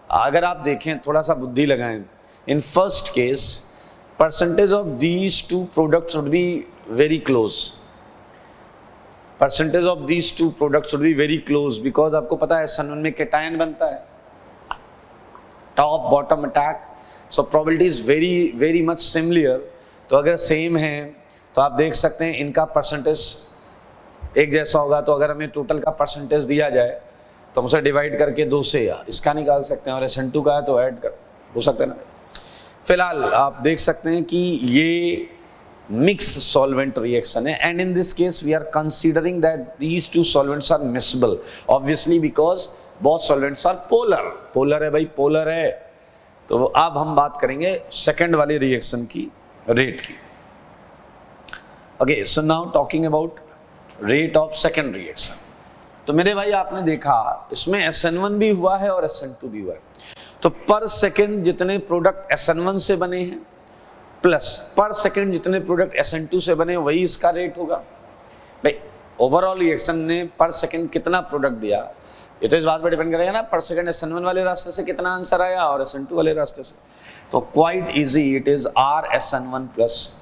अगर आप देखें थोड़ा सा बुद्धि लगाएं, in first case percentage of these two products would be very close, percentage of these two products would be very close, because आपको पता है SN1 में कैटायन बनता है, top bottom attack, so probability is very very much similar. तो अगर same है तो आप देख सकते हैं इनका परसेंटेज एक जैसा होगा। तो अगर हमें टोटल का परसेंटेज दिया जाए तो हम उसे डिवाइड करके 2 से इसका निकाल सकते हैं, और SN2 का है तो ऐड कर हो सकता है ना। फिलहाल आप देख सकते हैं कि ये मिक्स सॉल्वेंट रिएक्शन है, and in this case we are considering that these two solvents are miscible, obviously because both solvents are polar. Polar है भाई, पोलर है। तो अब हम बात करेंगे सेकंड वाले रिएक्शन की रेट की। Okay, so now talking about rate of second reaction. तो मेरे भाई आपने देखा इसमें SN1 भी हुआ है और SN2 भी हुआ है। तो पर सेकंड जितने प्रोडक्ट SN1 से बने हैं प्लस पर सेकंड जितने प्रोडक्ट SN2 से बने वही इसका रेट होगा। भाई ओवरऑल रिएक्शन ने पर सेकंड कितना प्रोडक्ट दिया ये तो इस बात पर डिपेंड करेगा ना, पर सेकंड SN1 वाले रास्ते से कितना आंसर आया और SN2 वाले रास्ते से। तो quite easy, it is RSN1 plus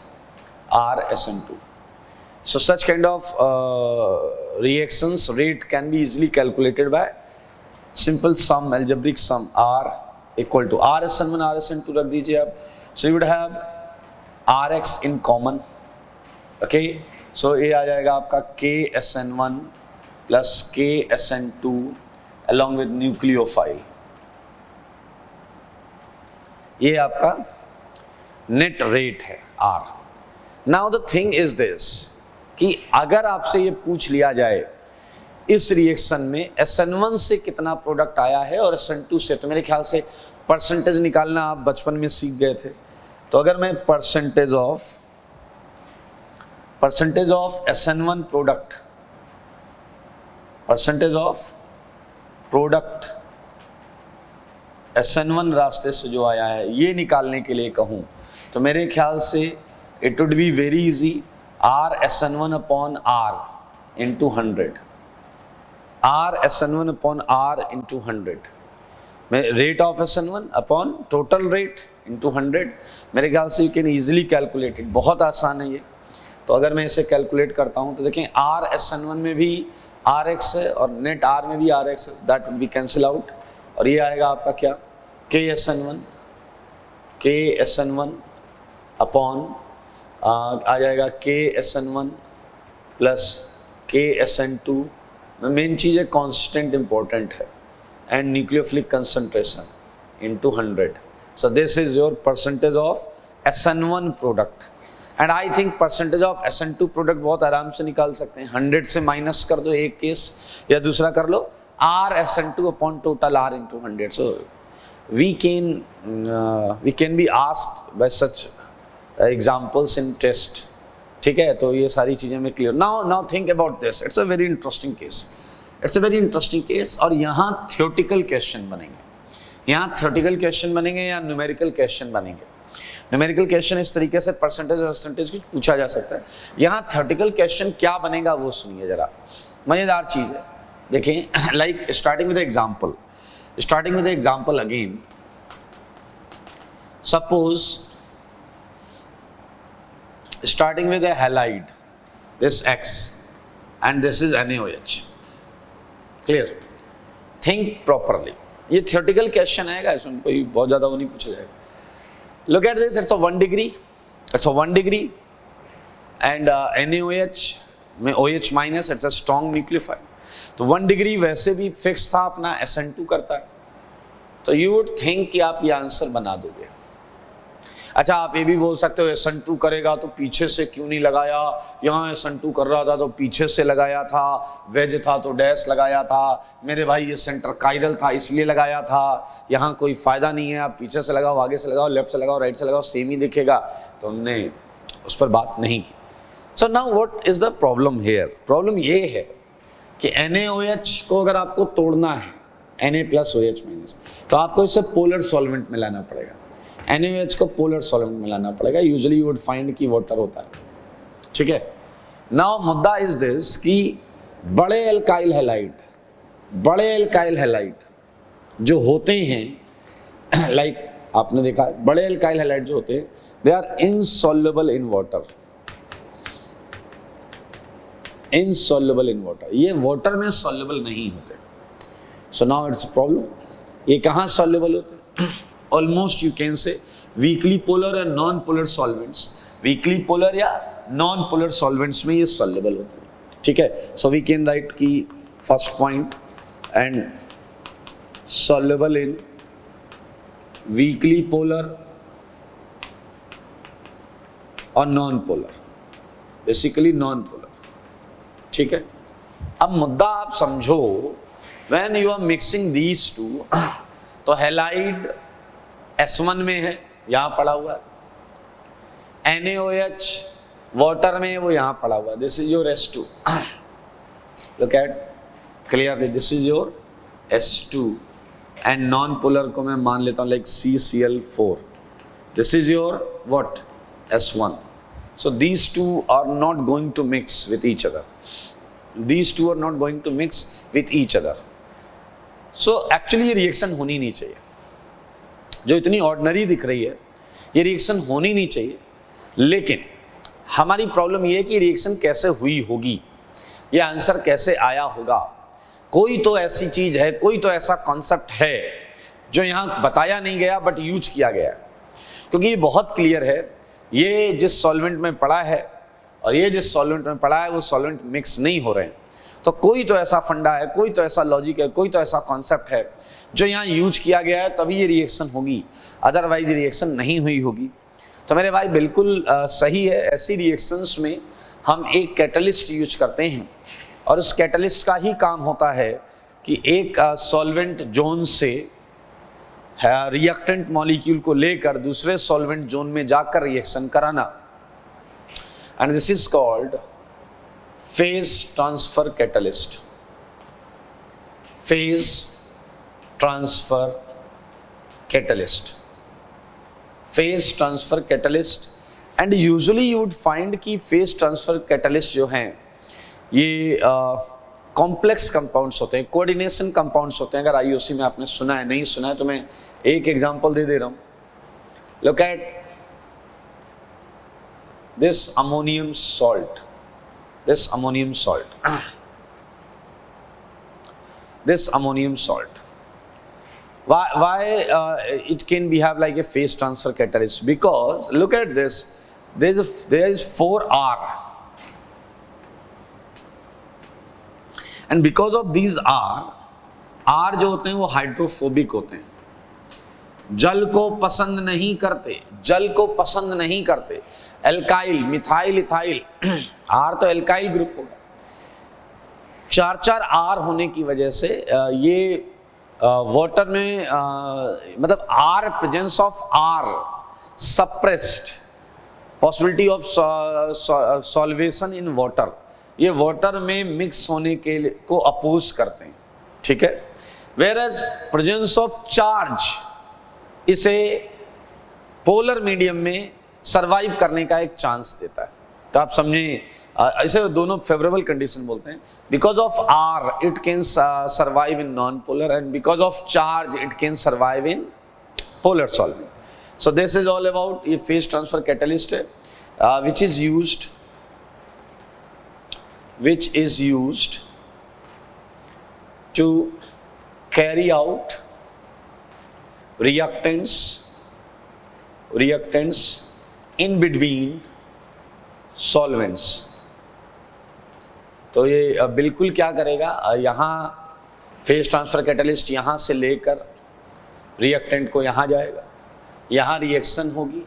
RSN2. So such kind of reactions rate can be easily calculated by simple sum, algebraic sum R equal to RSN1 RSN2 रख दीजिए आप। So you would have RX in common, okay? So ये आ जाएगा आपका KSN1 plus KSN2 along with nucleophile। ये आपका net rate है R। Now the thing is this कि अगर आपसे ये पूछ लिया जाए इस रिएक्शन में SN1 से कितना प्रोडक्ट आया है और SN2 से, तो मेरे ख्याल से परसेंटेज निकालना आप बचपन में सीख गए थे। तो अगर मैं percentage of SN1 product, percentage of product SN1 रास्ते से जो आया है ये निकालने के लिए कहूं तो मेरे ख्याल से it would be very easy, RSN1 upon R into 100, RSN1 upon R into 100, rate of SN1 upon total rate into 100। मेरे ख्याल से you can easily calculate it, बहुत आसान है ये। तो अगर मैं इसे कैलकुलेट करता हूँ तो देखें RSN1 में भी RX है और नेट R में भी RX है, that would be cancel out और ये आएगा आपका क्या KSN1 upon आ जाएगा KSN1 प्लस KSN2। मेन चीज़ है कांस्टेंट इंपॉर्टेंट है, and nucleophilic concentration into 100। So this is your percentage of SN1 product, and I think percentage of SN2 product बहुत आराम से निकाल सकते हैं। 100 से माइनस कर दो एक केस, या दूसरा कर लो RSN2 upon total R into 100। So we can be asked by such examples in test, ठीक है। तो ये सारी चीज़ें में clear. Now think about this, it's a very interesting case, it's a very interesting case. और यहाँ थियोटिकल क्वेश्चन बनेंगे, यहाँ थियोटिकल क्वेश्चन बनेंगे या न्यूमेरिकल क्वेश्चन बनेंगे। न्यूमेरिकल क्वेश्चन इस तरीके से परसेंटेज कुछ पूछा जा सकता है, यहाँ थियोटिकल क्वेश्चन क्या बनेगा वो सुनिए जरा, मज़ेदार चीज़ है। देखें like starting with example again, suppose starting with a halide, this X and this is NaOH, clear? Think properly, ये theoretical question आएगा, इसमें कोई बहुत ज़्यादा वो नहीं पूछा जाएगा। Look at this, it's a 1 degree and NaOH में OH minus, it's a strong nucleophile। तो 1 डिग्री वैसे भी फिक्स था अपना, SN2 करता है, तो you would think कि आप ये आंसर बना दोगे। अच्छा आप ये भी बोल सकते हो SN2 करेगा तो पीछे से क्यों नहीं लगाया, यहाँ SN2 कर रहा था तो पीछे से लगाया था, वेज था तो डैश लगाया था, मेरे भाई ये सेंटर कायरल था इसलिए लगाया था, यहाँ कोई फ़ायदा नहीं है, आप पीछे से लगाओ, आगे से लगाओ, लेफ्ट से लगाओ, राइट से लगाओ, सेम ही दिखेगा। तो हमने उस पर बात नहीं की। So now what is the problem here? Problem ये है कि NaOH को अगर आपको तोड़ना है Na प्लस OH माइनस, तो आपको इससे पोलर सॉल्वेंट मिलाना पड़ेगा। NaOH को पोलर सॉल्वेंट मिलाना पड़ेगा, यूजुअली यू वुड फाइंड कि वाटर होता है, ठीक है। नाउ मुद्दा इज दिस कि बड़े एल्काइल हैलाइड जो होते हैं लाइक आपने देखा बड़े एल्काइल हैलाइड जो होते हैं they are insoluble in water, ये वाटर में सॉल्युबल नहीं होते। So now it's a problem, ये कहाँ सॉल्युबल होते हैं? Almost you can say weakly polar and non polar solvents, weakly polar या नॉन पोलर सॉल्वेंट्स में ये सॉल्युबल होते हैं, ठीक है। सो वी कैन राइट की first point and soluble in weakly polar और non polar, basically non polar, ठीक है। अब मुद्दा आप समझो, when you are mixing these two, तो हैलाइड S1 में है, यहां पड़ा हुआ है, NaOH वाटर में वो यहां पड़ा हुआ है, this is your S2, look at clearly, this is your S2, and non polar को मैं मान लेता हूं like CCl4, this is your what, S1. So these two are not going to mix with each other. These two are not going to mix with each other. So actually ये reaction होनी नहीं चाहिए, जो इतनी ordinary दिख रही है ये रिएक्शन होनी नहीं चाहिए, लेकिन हमारी प्रॉब्लम ये है कि रिएक्शन कैसे हुई होगी, ये आंसर कैसे आया होगा। कोई तो ऐसी चीज है, कोई तो ऐसा कॉन्सेप्ट है जो यहाँ बताया नहीं गया बट यूज किया गया, क्योंकि ये बहुत क्लियर है, ये जिस सॉल्वेंट में पड़ा है और ये जिस सॉल्वेंट में पड़ा है वो सॉल्वेंट मिक्स नहीं हो रहे हैं। तो कोई तो ऐसा फंडा है, कोई तो ऐसा लॉजिक है, कोई तो ऐसा कॉन्सेप्ट है जो यहाँ यूज किया गया है, तभी ये रिएक्शन होगी, अदरवाइज रिएक्शन नहीं हुई होगी। तो मेरे भाई बिल्कुल सही है, ऐसी रिएक्शंस में हम एक कैटलिस्ट यूज करते हैं और उस कैटलिस्ट का ही काम होता है कि एक सॉल्वेंट जोन से रिएक्टेंट मॉलिक्यूल को लेकर दूसरे सॉल्वेंट जोन में जाकर रिएक्शन कराना, and this is called phase transfer catalyst, phase transfer catalyst, phase transfer catalyst. And usually you would find कि फेज ट्रांसफर कैटलिस्ट जो हैं ये कॉम्प्लेक्स कंपाउंड्स होते हैं, कोऑर्डिनेशन कंपाउंड्स होते हैं। अगर आईओसी में आपने सुना है, नहीं सुना है तो मैं एक एग्जांपल दे रहा हूं, look at this ammonium salt, this ammonium salt, this ammonium salt, why it can be have like a phase transfer catalyst, because look at this, there is 4R, and because of these R जो होते हैं वो hydrophobic होते हैं, जल को पसंद नहीं करते, जल को पसंद नहीं करते। एल्काइल, मिथाइल, इथाइल, आर तो एल्काइल ग्रुप होगा। 4 आर होने की वजह से ये वाटर में मतलब R, presence of R suppressed possibility of solvation in water, ये वाटर में मिक्स होने के को अपोज करते हैं, ठीक है। वेयरएज प्रेजेंस ऑफ चार्ज इसे पोलर मीडियम में सरवाइव करने का एक चांस देता है। तो आप समझें, इसे दोनों फेवरेबल कंडीशन बोलते हैं। Because of R it can survive in non polar, and because of charge it can survive in polar solvent. So this is all about ये फेज ट्रांसफर कैटलिस्ट है, which is used to carry out reactants in between solvents। तो ये बिल्कुल क्या करेगा, यहाँ phase transfer catalyst यहाँ से लेकर रिएक्टेंट को यहाँ जाएगा, यहाँ रिएक्शन होगी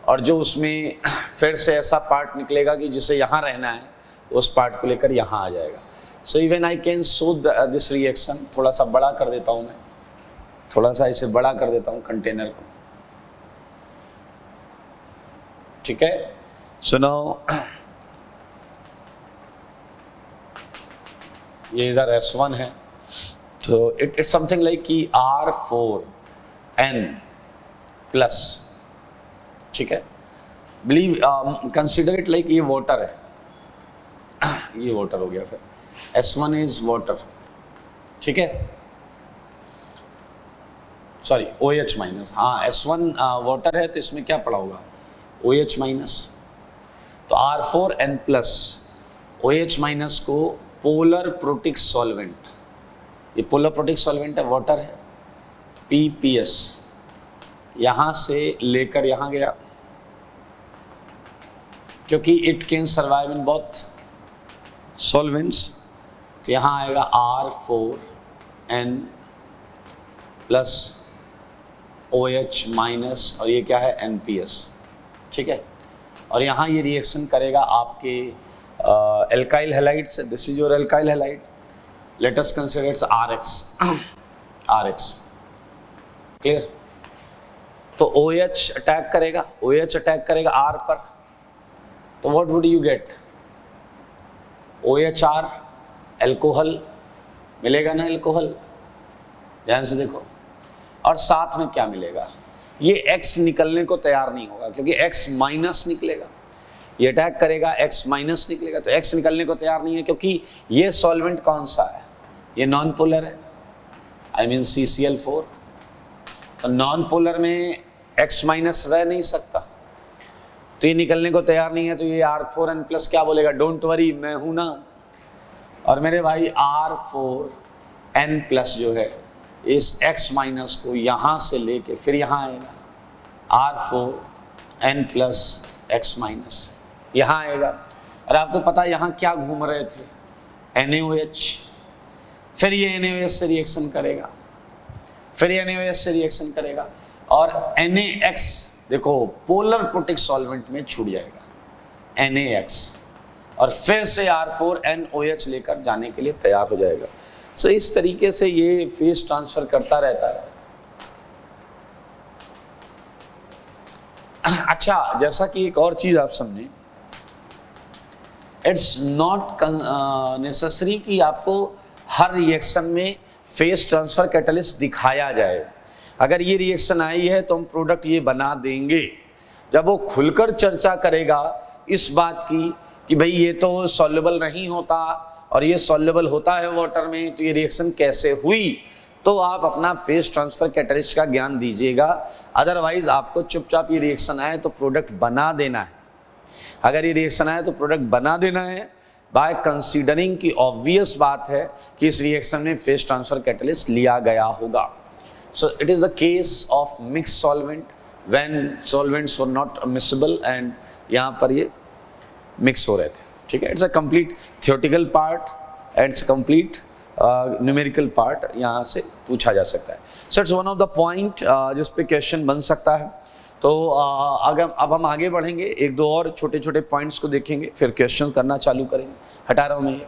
और जो उसमें फिर से ऐसा पार्ट निकलेगा कि जिसे यहाँ रहना है उस पार्ट को लेकर यहाँ आ जाएगा। So even I can show this reaction, थोड़ा सा बड़ा कर देता हूँ मैं, थोड़ा सा इसे बड़ा कर देता हूँ कंटेनर को, ठीक है। सो नाउ ये इधर S1 है, तो इट्स समथिंग लाइक कि R4N प्लस, ठीक है। बिलीव कंसिडर इट लाइक ये वाटर है, ये वाटर हो गया, फिर S1 इज वाटर, ठीक है, सॉरी OH माइनस, हाँ S1 वाटर है तो इसमें क्या पड़ा होगा OH माइनस, तो R4N प्लस OH माइनस को पोलर प्रोटिक सॉल्वेंट, ये पोलर प्रोटिक सॉल्वेंट है, वाटर है, PPS यहां से लेकर यहां गया, क्योंकि it can survive in both solvents, तो यहां आएगा R4N प्लस OH माइनस और ये क्या है NPS, ठीक है। और यहाँ ये रिएक्शन करेगा आपके एल्काइल हैलाइड से। This is your alkyl halide, let us consider it's RX, clear. तो OH अटैक करेगा, OH अटैक करेगा R पर, तो what would you gate? OHR alcohol मिलेगा ना, एल्कोहल, ध्यान से देखो। और साथ में क्या मिलेगा? ये X निकलने को तैयार नहीं होगा क्योंकि X माइनस निकलेगा, ये अटैक करेगा, X माइनस निकलेगा, तो X निकलने को तैयार नहीं है क्योंकि ये सॉल्वेंट कौन सा है? ये नॉन पोलर है, आई मीन CCl4। तो नॉन पोलर में X माइनस रह नहीं सकता, तो ये निकलने को तैयार नहीं है, तो ये R4N+ क्या बोलेगा? डोंट वरी, मैं हूं ना। और मेरे भाई R4N+ जो है इस X माइनस को यहां से लेके फिर यहां आएगा, R4N+ X माइनस यहां आएगा। और आपको पता है यहां क्या घूम रहे थे? NaOH, फिर ये NaOH से रिएक्शन करेगा, फिर ये NaOH से रिएक्शन करेगा, और NaX देखो पोलर प्रोटिक सॉल्वेंट में छूट जाएगा NaX, और फिर से R4NOH लेकर जाने के लिए तैयार हो जाएगा। सो इस तरीके से ये फेज ट्रांसफर करता रहता है। अच्छा, जैसा कि एक और चीज आप समझें, इट्स नॉट नेसेसरी कि आपको हर रिएक्शन में फेज ट्रांसफर कैटलिस्ट दिखाया जाए। अगर ये रिएक्शन आई है तो हम प्रोडक्ट ये बना देंगे। जब वो खुलकर चर्चा करेगा इस बात की कि भाई ये तो सॉल्युबल नहीं होता और ये सॉल्युबल होता है वाटर में, तो ये रिएक्शन कैसे हुई, तो आप अपना फेज ट्रांसफर कैटलिस्ट का ज्ञान दीजिएगा। अदरवाइज आपको चुपचाप ये रिएक्शन आए तो प्रोडक्ट बना देना है। अगर ये रिएक्शन आए तो प्रोडक्ट बना देना है बाय कंसीडरिंग की ऑब्वियस बात है कि इस रिएक्शन में फेज ट्रांसफर कैटलिस्ट लिया गया होगा। So it is a case of mixed solvent when solvents were not miscible and यहाँ पर ये mix हो रहे थे, ठीक है। It's a complete theoretical part and it's a complete numerical part, यहाँ से पूछा जा सकता है। So it's one of the point जिस पे question बन सकता है। तो अगर अब हम आगे बढ़ेंगे, एक दो और छोटे छोटे पॉइंट्स को देखेंगे, फिर क्वेश्चन करना चालू करेंगे। हटा रहा हूँ मैं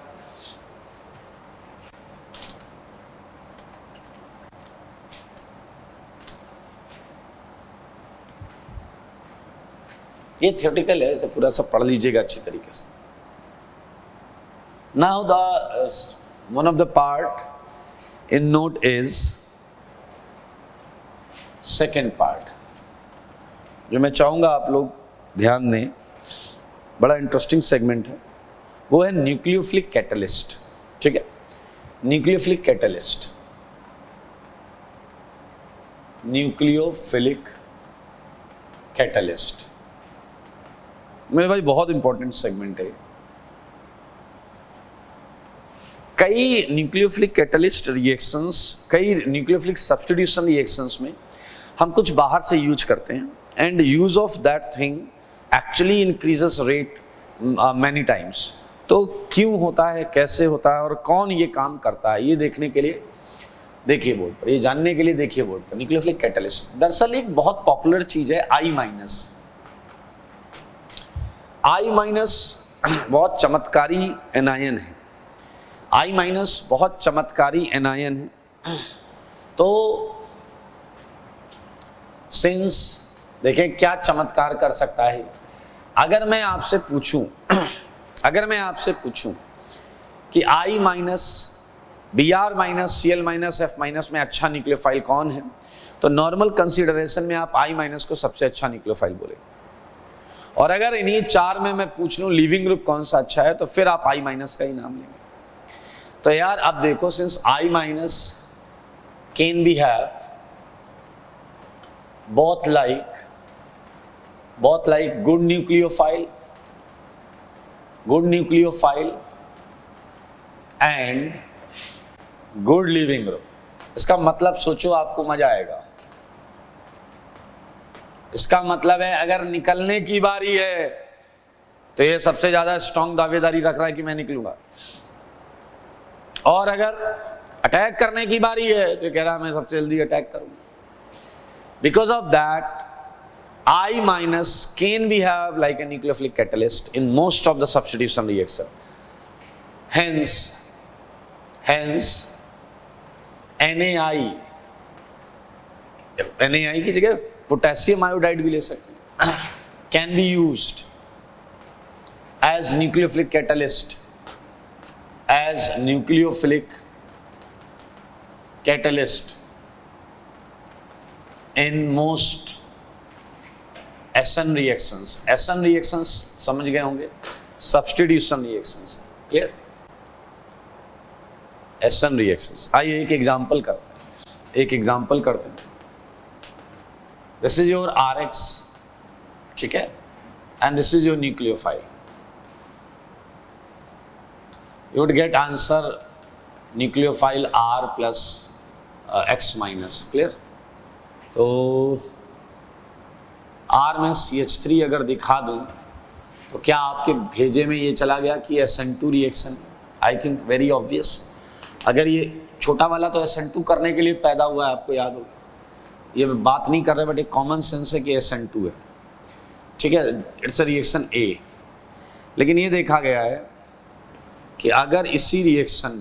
ये थियोरेटिकल है, इसे पूरा सा पढ़ लीजिएगा अच्छी तरीके से। Now the one of the part in note is second part, जो मैं चाहूंगा आप लोग ध्यान दें, बड़ा इंटरेस्टिंग सेगमेंट है, वो है न्यूक्लियोफिलिक कैटलिस्ट, ठीक है। न्यूक्लियोफिलिक कैटलिस्ट, न्यूक्लियोफिलिक कैटलिस्ट मेरे भाई बहुत इंपॉर्टेंट सेगमेंट है। कई न्यूक्लियोफिलिक कैटलिस्ट रिएक्शंस, कई न्यूक्लियोफिलिक सब्स्टिट्यूशन रिएक्शंस में हम कुछ बाहर से यूज करते हैं, and use of that thing actually increases rate many times. तो क्यों होता है, कैसे होता है और कौन ये काम करता है, ये देखने के लिए देखिए बोर्ड पर, ये जानने के लिए देखिए बोर्ड पर। न्यूक्लियोफिलिक कैटलिस्ट दरअसल एक बहुत पॉपुलर चीज है, I-। I- बहुत चमत्कारी एनायन है, I- बहुत चमत्कारी एनायन है। तो सिंस देखें क्या चमत्कार कर सकता है। अगर मैं आपसे पूछूं कि I-, Br-, Cl-, F- में अच्छा न्यूक्लियोफाइल कौन है, तो नॉर्मल कंसीडरेशन में आप I- को सबसे अच्छा न्यूक्लियोफाइल बोलेंगे। और अगर इन्हीं चार में मैं पूछ लूं लीविंग ग्रुप कौन सा अच्छा है, तो फिर आप I- का ही नाम लेंगे। तो यार अब देखो, since I- can be have both like good nucleophile and good leaving group। इसका मतलब सोचो, आपको मजा आएगा। इसका मतलब है अगर निकलने की बारी है तो ये सबसे ज्यादा स्ट्रॉन्ग दावेदारी रख रहा है कि मैं निकलूंगा, और अगर अटैक करने की बारी है तो कह रहा है मैं सबसे जल्दी अटैक करूंगा। Because of that I minus can we have like a nucleophilic catalyst in most of the substitution reaction. Hence NaI की जगह पोटेशियम आयोडाइड भी ले सकते हैं, can be used as nucleophilic catalyst, as nucleophilic catalyst in most SN reactions. SN reactions समझ गए होंगे, substitution reactions. Clear? SN reactions. आइए एक एग्जाम्पल करते हैं. This is your RX, ठीक है, and this is your nucleophile. You would get answer nucleophile R plus X minus. Clear? तो R में CH3 अगर दिखा दूं तो क्या आपके भेजे में ये चला गया कि SN2 reaction? I think very obvious. अगर ये छोटा वाला तो SN2 करने के लिए पैदा हुआ है, आपको याद होगा, ये बात नहीं कर रहे, बट एक कॉमन सेंस है कि SN2 है, ठीक है, इट्स अ रिएक्शन A. लेकिन ये देखा गया है कि अगर इसी रिएक्शन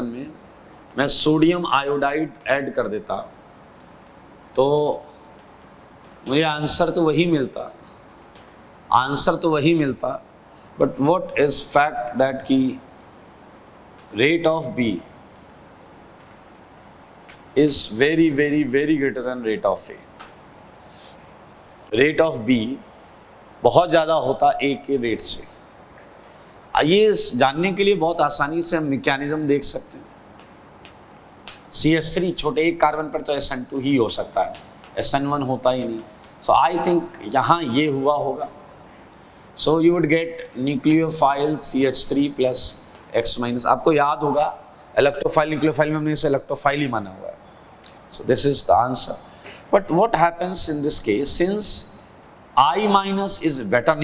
में मैं सोडियम आयोडाइड ऐड कर देता तो मुझे आंसर तो वही मिलता, but what is fact that की rate of b is very very very greater than rate of a. Rate of b बहुत ज्यादा होता ए के रेट से. ये जानने के लिए बहुत आसानी से हम मैकेनिज्म देख सकते हैं. CH3 छोटे एक कार्बन पर तो SN2 ही हो सकता है, SN1 होता ही नहीं. सो आई थिंक यहाँ ये हुआ होगा. सो you would gate nucleophile CH3 plus X minus. आपको याद होगा इलेक्ट्रोफाइल न्यूक्लियोफाइल में हमने इसे इलेक्ट्रोफाइल ही माना हुआ है. सो this is the answer. But what happens in this case, since I minus is better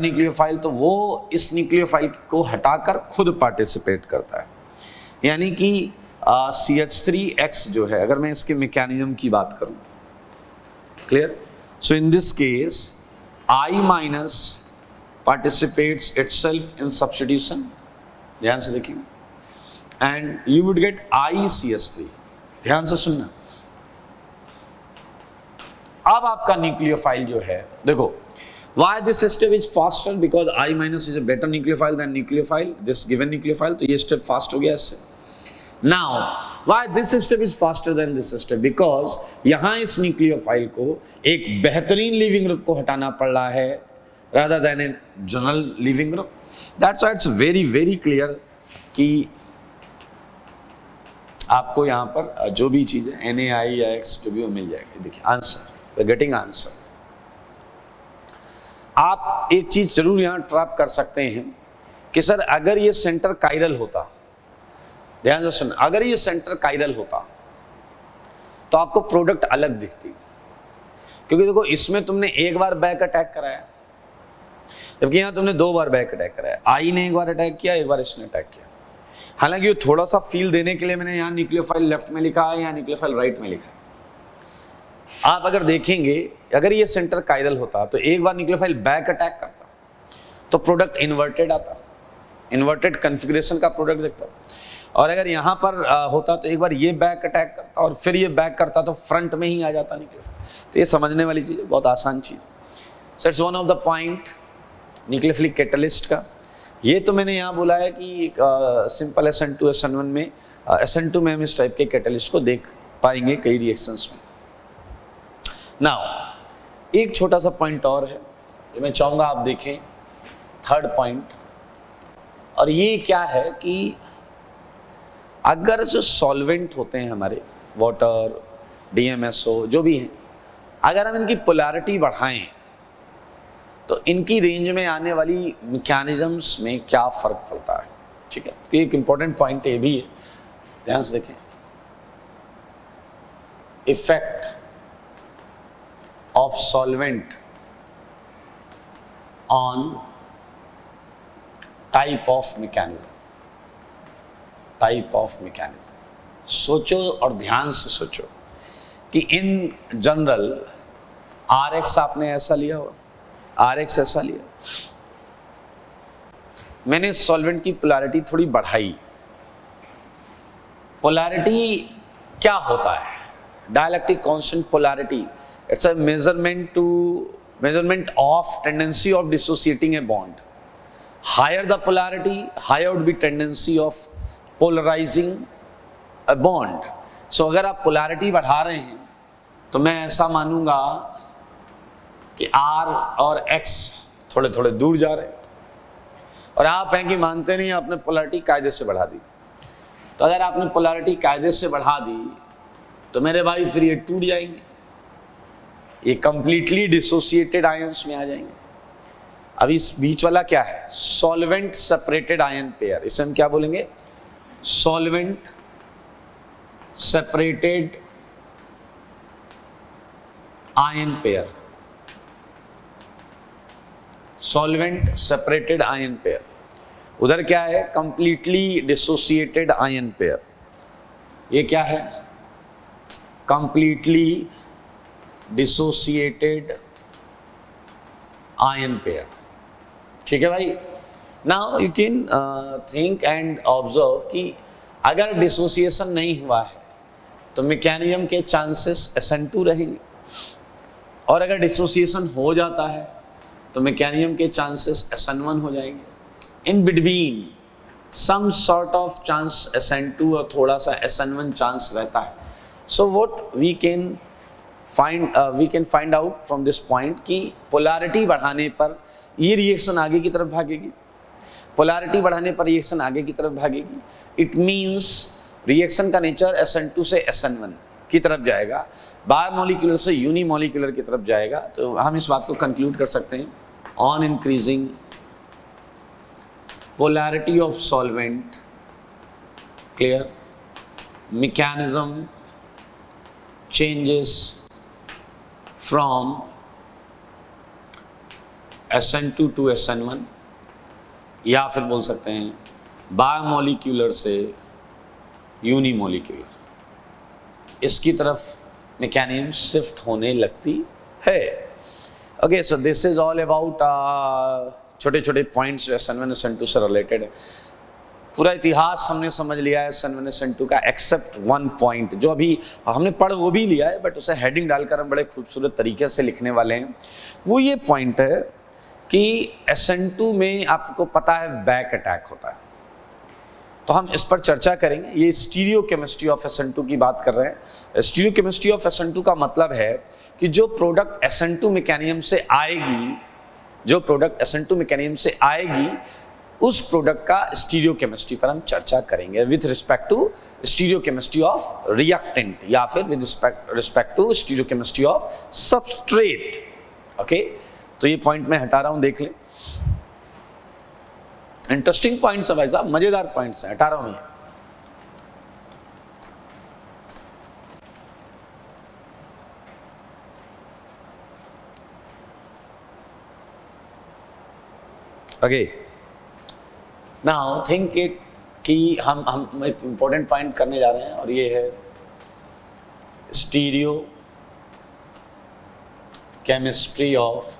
nucleophile, तो वो इस न्यूक्लियोफाइल को हटाकर खुद पार्टिसिपेट करता है. यानी कि CH3X जो है, अगर मैं इसके मैकेनिज्म की बात करूं, clear? So in this case I minus participates itself in substitution, ध्यान से देखिए, and you would gate ICH3. ध्यान से सुनना. अब आपका न्यूक्लियोफाइल जो है, देखो, why this step is faster, because I minus is a better nucleophile than nucleophile, this given nucleophile, तो ये step fast हो गया इससे. Now why this step is faster than this step, because यहाँ इस न्यूक्लियोफाइल को एक बेहतरीन लिविंग ग्रुप को हटाना पड़ रहा है rather than a general living group. That's why it's very very clear कि आपको यहाँ पर जो भी चीज़ है NaI या X जो भी वो मिल जाएगी. देखिए आंसर, we're getting answer. आप एक चीज जरूर यहां ट्रैप कर सकते हैं कि सर अगर ये सेंटर कायरल होता, ध्यान से सुन, अगर ये सेंटर कायरल होता तो आपको प्रोडक्ट अलग दिखती, क्योंकि देखो इसमें तुमने एक बार बैक अटैक कराया, जबकि यहां तुमने 2 बार बैक अटैक कराया. आई ने एक बार अटैक किया, एक बार इसने अटैक किया. हालांकि थोड़ा सा फील देने के लिए मैंने यहाँ न्यूक्लियोफाइल लेफ्ट में लिखा है, यहाँ न्यूक्लियोफाइल राइट में लिखा है. आप अगर देखेंगे, अगर ये सेंटर कायरल होता तो एक बार न्यूक्लियोफाइल बैक अटैक करता तो प्रोडक्ट इन्वर्टेड आता, इन्वर्टेड कॉन्फ़िगरेशन का प्रोडक्ट दिखता. और अगर यहाँ पर होता तो एक बार ये बैक अटैक करता और फिर ये बैक करता तो फ्रंट में ही आ जाता न्यूक्लियोफाइल. तो ये समझने वाली चीज़ है, बहुत आसान चीज़. So it's one of the point nucleophilic catalyst का. ये तो मैंने यहाँ बोला है कि सिंपल SN2 SN1 में SN2 में हम इस टाइप के कैटलिस्ट को देख पाएंगे कई रिएक्शंस में. नाउ एक छोटा सा पॉइंट और है जो मैं चाहूँगा आप देखें, थर्ड पॉइंट, और ये क्या है कि अगर जो सॉल्वेंट होते हैं हमारे, वाटर, DMSO जो भी हैं, अगर हम इनकी पोलैरिटी बढ़ाएं तो इनकी रेंज में आने वाली मैकेनिज्म्स में क्या फर्क पड़ता है. ठीक है, तो एक इंपॉर्टेंट पॉइंट ये भी है, ध्यान से देखें. Effect of solvent on type of mechanism. Type of mechanism. सोचो और ध्यान से सोचो कि इन जनरल RX आपने ऐसा लिया हो, RX ऐसा लिया, मैंने सॉल्वेंट की पोलैरिटी थोड़ी बढ़ाई। पोलैरिटी क्या होता है? Dielectric constant polarity, it's a measurement of tendency of dissociating a bond. Higher the polarity, higher would be tendency of polarizing a bond. So अगर आप पोलैरिटी बढ़ा रहे हैं तो मैं ऐसा मानूंगा कि R और X थोड़े थोड़े दूर जा रहे हैं, और आप हैं कि मानते नहीं, आपने पोलैरिटी कायदे से बढ़ा दी। तो अगर आपने पोलैरिटी कायदे से बढ़ा दी तो मेरे भाई फिर ये टूट जाएंगे, ये कंप्लीटली डिसोसिएटेड आयंस में आ जाएंगे। अब इस बीच वाला क्या है? Solvent separated ion pair. इसे हम क्या बोलेंगे? Solvent separated ion pair. Solvent separated ion pair. उधर क्या है? Completely dissociated ion pair. ये क्या है? Completely dissociated ion pair. ठीक है भाई। Now you can think and observe कि अगर डिसोसिएशन नहीं हुआ है तो मैकेनिज्म के चांसेस SN2 रहेंगे, और अगर डिसोसिएशन हो जाता है तो मैकेनिज्म के चांसेस SN1 हो जाएंगे। In between some sort of chance SN2 और थोड़ा सा SN1 चांस रहता है। So what we can find out from this point कि पोलैरिटी बढ़ाने पर ये रिएक्शन आगे की तरफ भागेगी, पोलैरिटी बढ़ाने पर रिएक्शन आगे की तरफ भागेगी। इट मींस रिएक्शन का नेचर SN2 से SN1 की तरफ जाएगा, बायोमोलिकुलर से यूनिमोलिकुलर की तरफ जाएगा। तो हम इस बात को कंक्लूड कर सकते हैं, on increasing polarity of solvent, clear, mechanism changes from SN2 to SN1, या फिर बोल सकते हैं बायोमोलिक्यूलर से यूनिमोलिक्यूलर, इसकी तरफ मैकेनिज्म शिफ्ट होने लगती है। Okay, so this is all about छोटे छोटे पॉइंट्स SN1 SN2 से रिलेटेड है। पूरा इतिहास हमने समझ लिया है SN1 SN2 का, एक्सेप्ट वन पॉइंट जो अभी हमने पढ़ वो भी लिया है, बट उसे हेडिंग डालकर हम बड़े खूबसूरत तरीके से लिखने वाले हैं। वो ये पॉइंट है कि SN2 में आपको पता है बैक अटैक होता है, तो हम इस पर चर्चा करेंगे। ये स्टीरियो केमिस्ट्री ऑफ SN2 की बात कर रहे हैं। स्टीरियो केमिस्ट्री ऑफ SN2 का मतलब है कि जो प्रोडक्ट SN2 मैकेनिज्म से आएगी, जो प्रोडक्ट SN2 मैकेनिज्म से आएगी, उस प्रोडक्ट का स्टीरियो केमिस्ट्री पर हम चर्चा करेंगे with respect to stereochemistry of reactant, या फिर with respect to stereochemistry of substrate. Okay, तो ये पॉइंट मैं हटा रहा हूं, देख ले। इंटरेस्टिंग पॉइंट्स है भाई साहब, मजेदार पॉइंट्स हैं, हटा रहा हूं। ओके, नाउ थिंक इट कि हम एक इंपॉर्टेंट पॉइंट करने जा रहे हैं, और ये है stereo chemistry of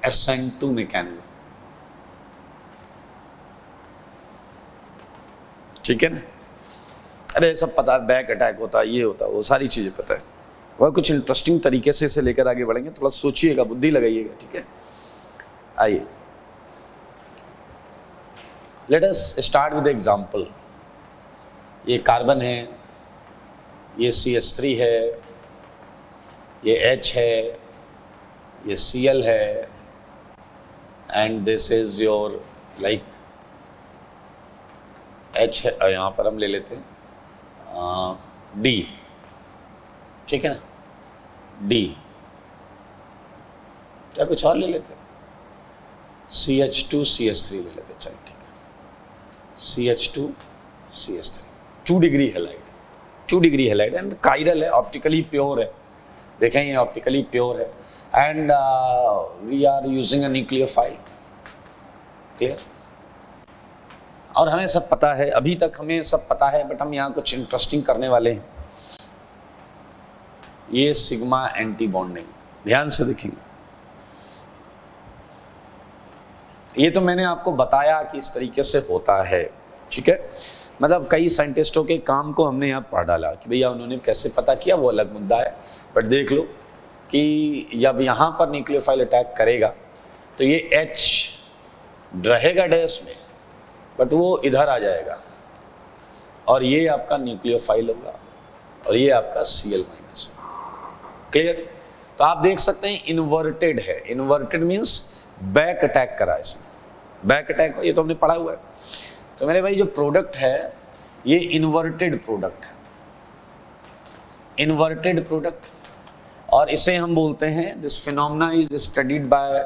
SN2 mechanism. ठीक है ना? अरे सब पता है, बैक अटैक होता है, ये होता है, वो सारी चीजें पता है। वह कुछ इंटरेस्टिंग तरीके से इसे लेकर आगे बढ़ेंगे, थोड़ा सोचिएगा, बुद्धि लगाइएगा। ठीक है, आइए let us start with example. ये कार्बन है, ये CH3 है, ये H है, ये Cl है, and this is your like H है, यहाँ पर हम ले लेते हैं D। ठीक है ना, D, क्या कुछ और ले लेते हैं? CH2 CH3 ले लेते हैं, चलो ठीक है। CH2 CH3 2 degree halide, 2 degree halide and chiral है, ऑप्टिकली प्योर है। देखें ये ऑप्टिकली प्योर है, and we are using a nucleophile. Clear? और हमें सब पता है, अभी तक हमें सब पता है, बट हम यहाँ कुछ इंटरेस्टिंग करने वाले हैं। ये सिग्मा एंटी बॉन्डिंग, ध्यान से देखेंगे। ये तो मैंने आपको बताया कि इस तरीके से होता है, ठीक है। मतलब कई साइंटिस्टों के काम को हमने यहाँ पढ़ डाला कि भैया उन्होंने कैसे पता किया, वो अलग मुद्दा है। बट देख लो कि जब यहाँ पर न्यूक्लियोफाइल अटैक करेगा तो ये H रहेगा डैश में, बट वो इधर आ जाएगा और ये आपका न्यूक्लियोफाइल होगा और ये आपका Cl-। क्लियर? तो आप देख सकते हैं इन्वर्टेड है। इन्वर्टेड मीन्स बैक अटैक करा इसने, बैक अटैक, ये तो हमने पढ़ा हुआ है। तो मेरे भाई जो प्रोडक्ट है ये इन्वर्टेड प्रोडक्ट है, इन्वर्टेड प्रोडक्ट, और इसे हम बोलते हैं, this phenomena is studied by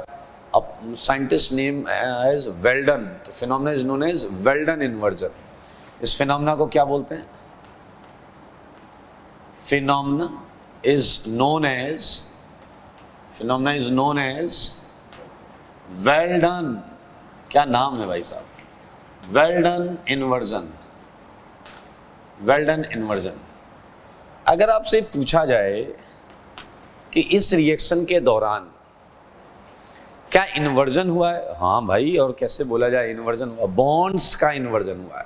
a scientist name as Walden. तो phenomena is known as Walden inversion. इस फिनोमेना को क्या बोलते हैं? Phenomena is known as Walden. क्या नाम है भाई साहब? Walden inversion, Walden inversion. अगर आपसे पूछा जाए कि इस रिएक्शन के दौरान क्या इन्वर्जन हुआ है? हाँ भाई, और कैसे बोला जाए इन्वर्जन हुआ? बॉन्ड्स का इन्वर्जन हुआ है।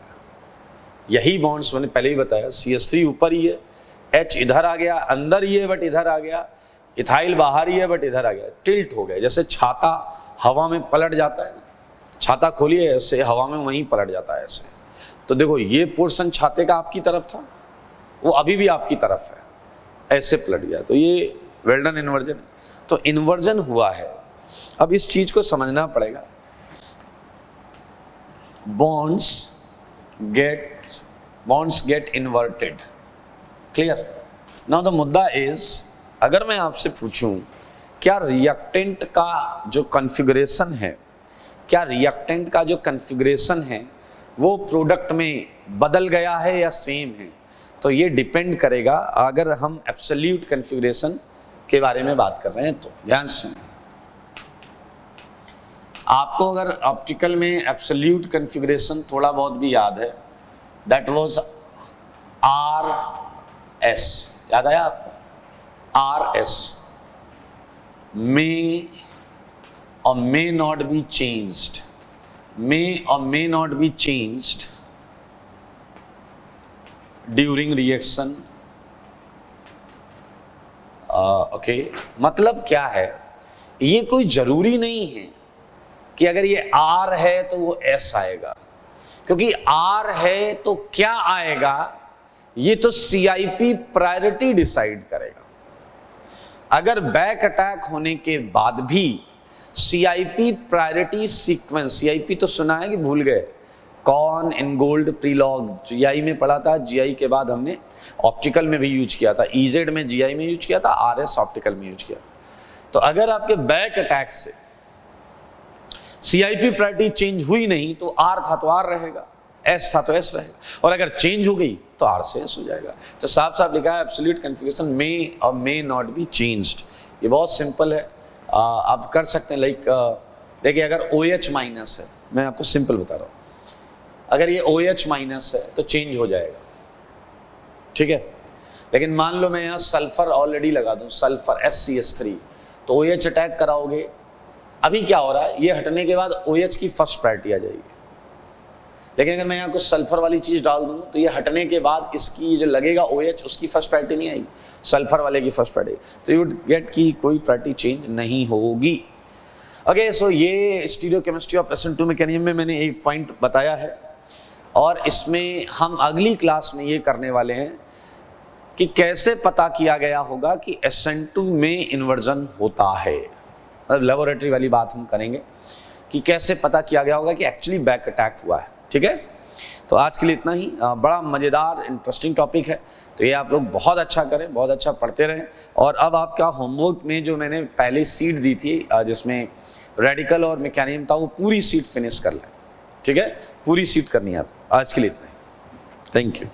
यही बॉन्ड्स मैंने पहले ही बताया, CH3 ऊपर ही है, H इधर आ गया, अंदर ही है बट इधर आ गया, इथाइल बाहर ही है बट इधर आ गया, टिल्ट हो गया। जैसे छाता हवा में पलट जाता है ना, छाता खोलिए ऐसे हवा में वहीं पलट जाता है ऐसे। तो देखो ये पोर्शन छाते का आपकी तरफ था, वो अभी भी आपकी तरफ है, ऐसे पलट गया। तो ये वेल्डन इन्वर्जन है। तो इन्वर्जन हुआ है। अब इस चीज को समझना पड़ेगा। Bonds get inverted. Clear? Now the मुद्दा इज, अगर मैं आपसे पूछूं क्या रिएक्टेंट का जो कॉन्फ़िगरेशन है, क्या रिएक्टेंट का जो कॉन्फ़िगरेशन है वो प्रोडक्ट में बदल गया है या सेम है? तो ये डिपेंड करेगा अगर हम एब्सोल्यूट कॉन्फ़िगरेशन के बारे में बात कर रहे हैं तो। ध्यान से सुनिए, आपको अगर ऑप्टिकल में एब्सोल्यूट कॉन्फ़िगरेशन थोड़ा बहुत भी याद है, दैट वाज RS, याद आया आपको? RS may or may not be changed, may or may not be changed during reaction। Okay, मतलब क्या है? ये कोई जरूरी नहीं है कि अगर ये R है तो वो S आएगा, क्योंकि R है तो क्या आएगा ये तो CIP प्रायोरिटी डिसाइड करेगा। अगर बैक अटैक होने के बाद भी CIP प्रायोरिटी सीक्वेंस, CIP तो सुना है कि भूल गए? कॉर्न इन गोल्ड प्रीलॉग, GI में पढ़ा था, GI के बाद हमने ऑप्टिकल में भी यूज किया था, EZ में GI में यूज किया था, RS ऑप्टिकल में यूज किया। तो अगर आपके बैक अटैक से CIP प्रायोरिटी चेंज हुई नहीं तो R था तो R रहेगा, S था तो S रहेगा, और अगर चेंज हो गई तो R से S हो जाएगा। तो साफ साफ लिखा है एब्सोल्यूट कॉन्फ़िगरेशन मे और मे नॉट बी चेंज्ड। ये बहुत सिंपल है, आप कर सकते हैं। लाइक देखिए, अगर OH माइनस है, मैं आपको सिंपल बता रहा हूँ, अगर ये OH माइनस है तो चेंज हो जाएगा, ठीक है। लेकिन मान लो मैं यहाँ सल्फर ऑलरेडी लगा दूँ, सल्फर SCH3, तो OH अटैक कराओगे। अभी क्या हो रहा है, ये हटने के बाद OH की फर्स्ट प्रायोरिटी आ जाएगी। लेकिन अगर मैं यहाँ कुछ सल्फर वाली चीज डाल दूँ तो ये हटने के बाद इसकी जो लगेगा OH, उसकी फर्स्ट प्रायोरिटी नहीं आएगी, सल्फर वाले की फर्स्ट प्रायोरिटी। तो यू वुड गेट की कोई प्रायोरिटी चेंज नहीं होगी। ओके, सो ये स्टीरियोकेमिस्ट्री ऑफ SN2 मैकेनिज्म में मैंने एक पॉइंट बताया है, और इसमें हम अगली क्लास में ये करने वाले हैं कि कैसे पता किया गया होगा कि SN2 में इन्वर्जन होता है। मतलब लेबोरेटरी वाली बात हम करेंगे कि कैसे पता किया गया होगा कि एक्चुअली बैक अटैक हुआ है, ठीक है। तो आज के लिए इतना ही। बड़ा मज़ेदार इंटरेस्टिंग टॉपिक है, तो ये आप लोग बहुत अच्छा करें, बहुत अच्छा पढ़ते रहें। और अब आपका होमवर्क में जो मैंने पहले सीट दी थी जिसमें रेडिकल और मैकेनिज्म था, वो पूरी सीट फिनिश कर लें, ठीक है। पूरी सीट करनी है आप। आज के लिए इतना ही। Thank you.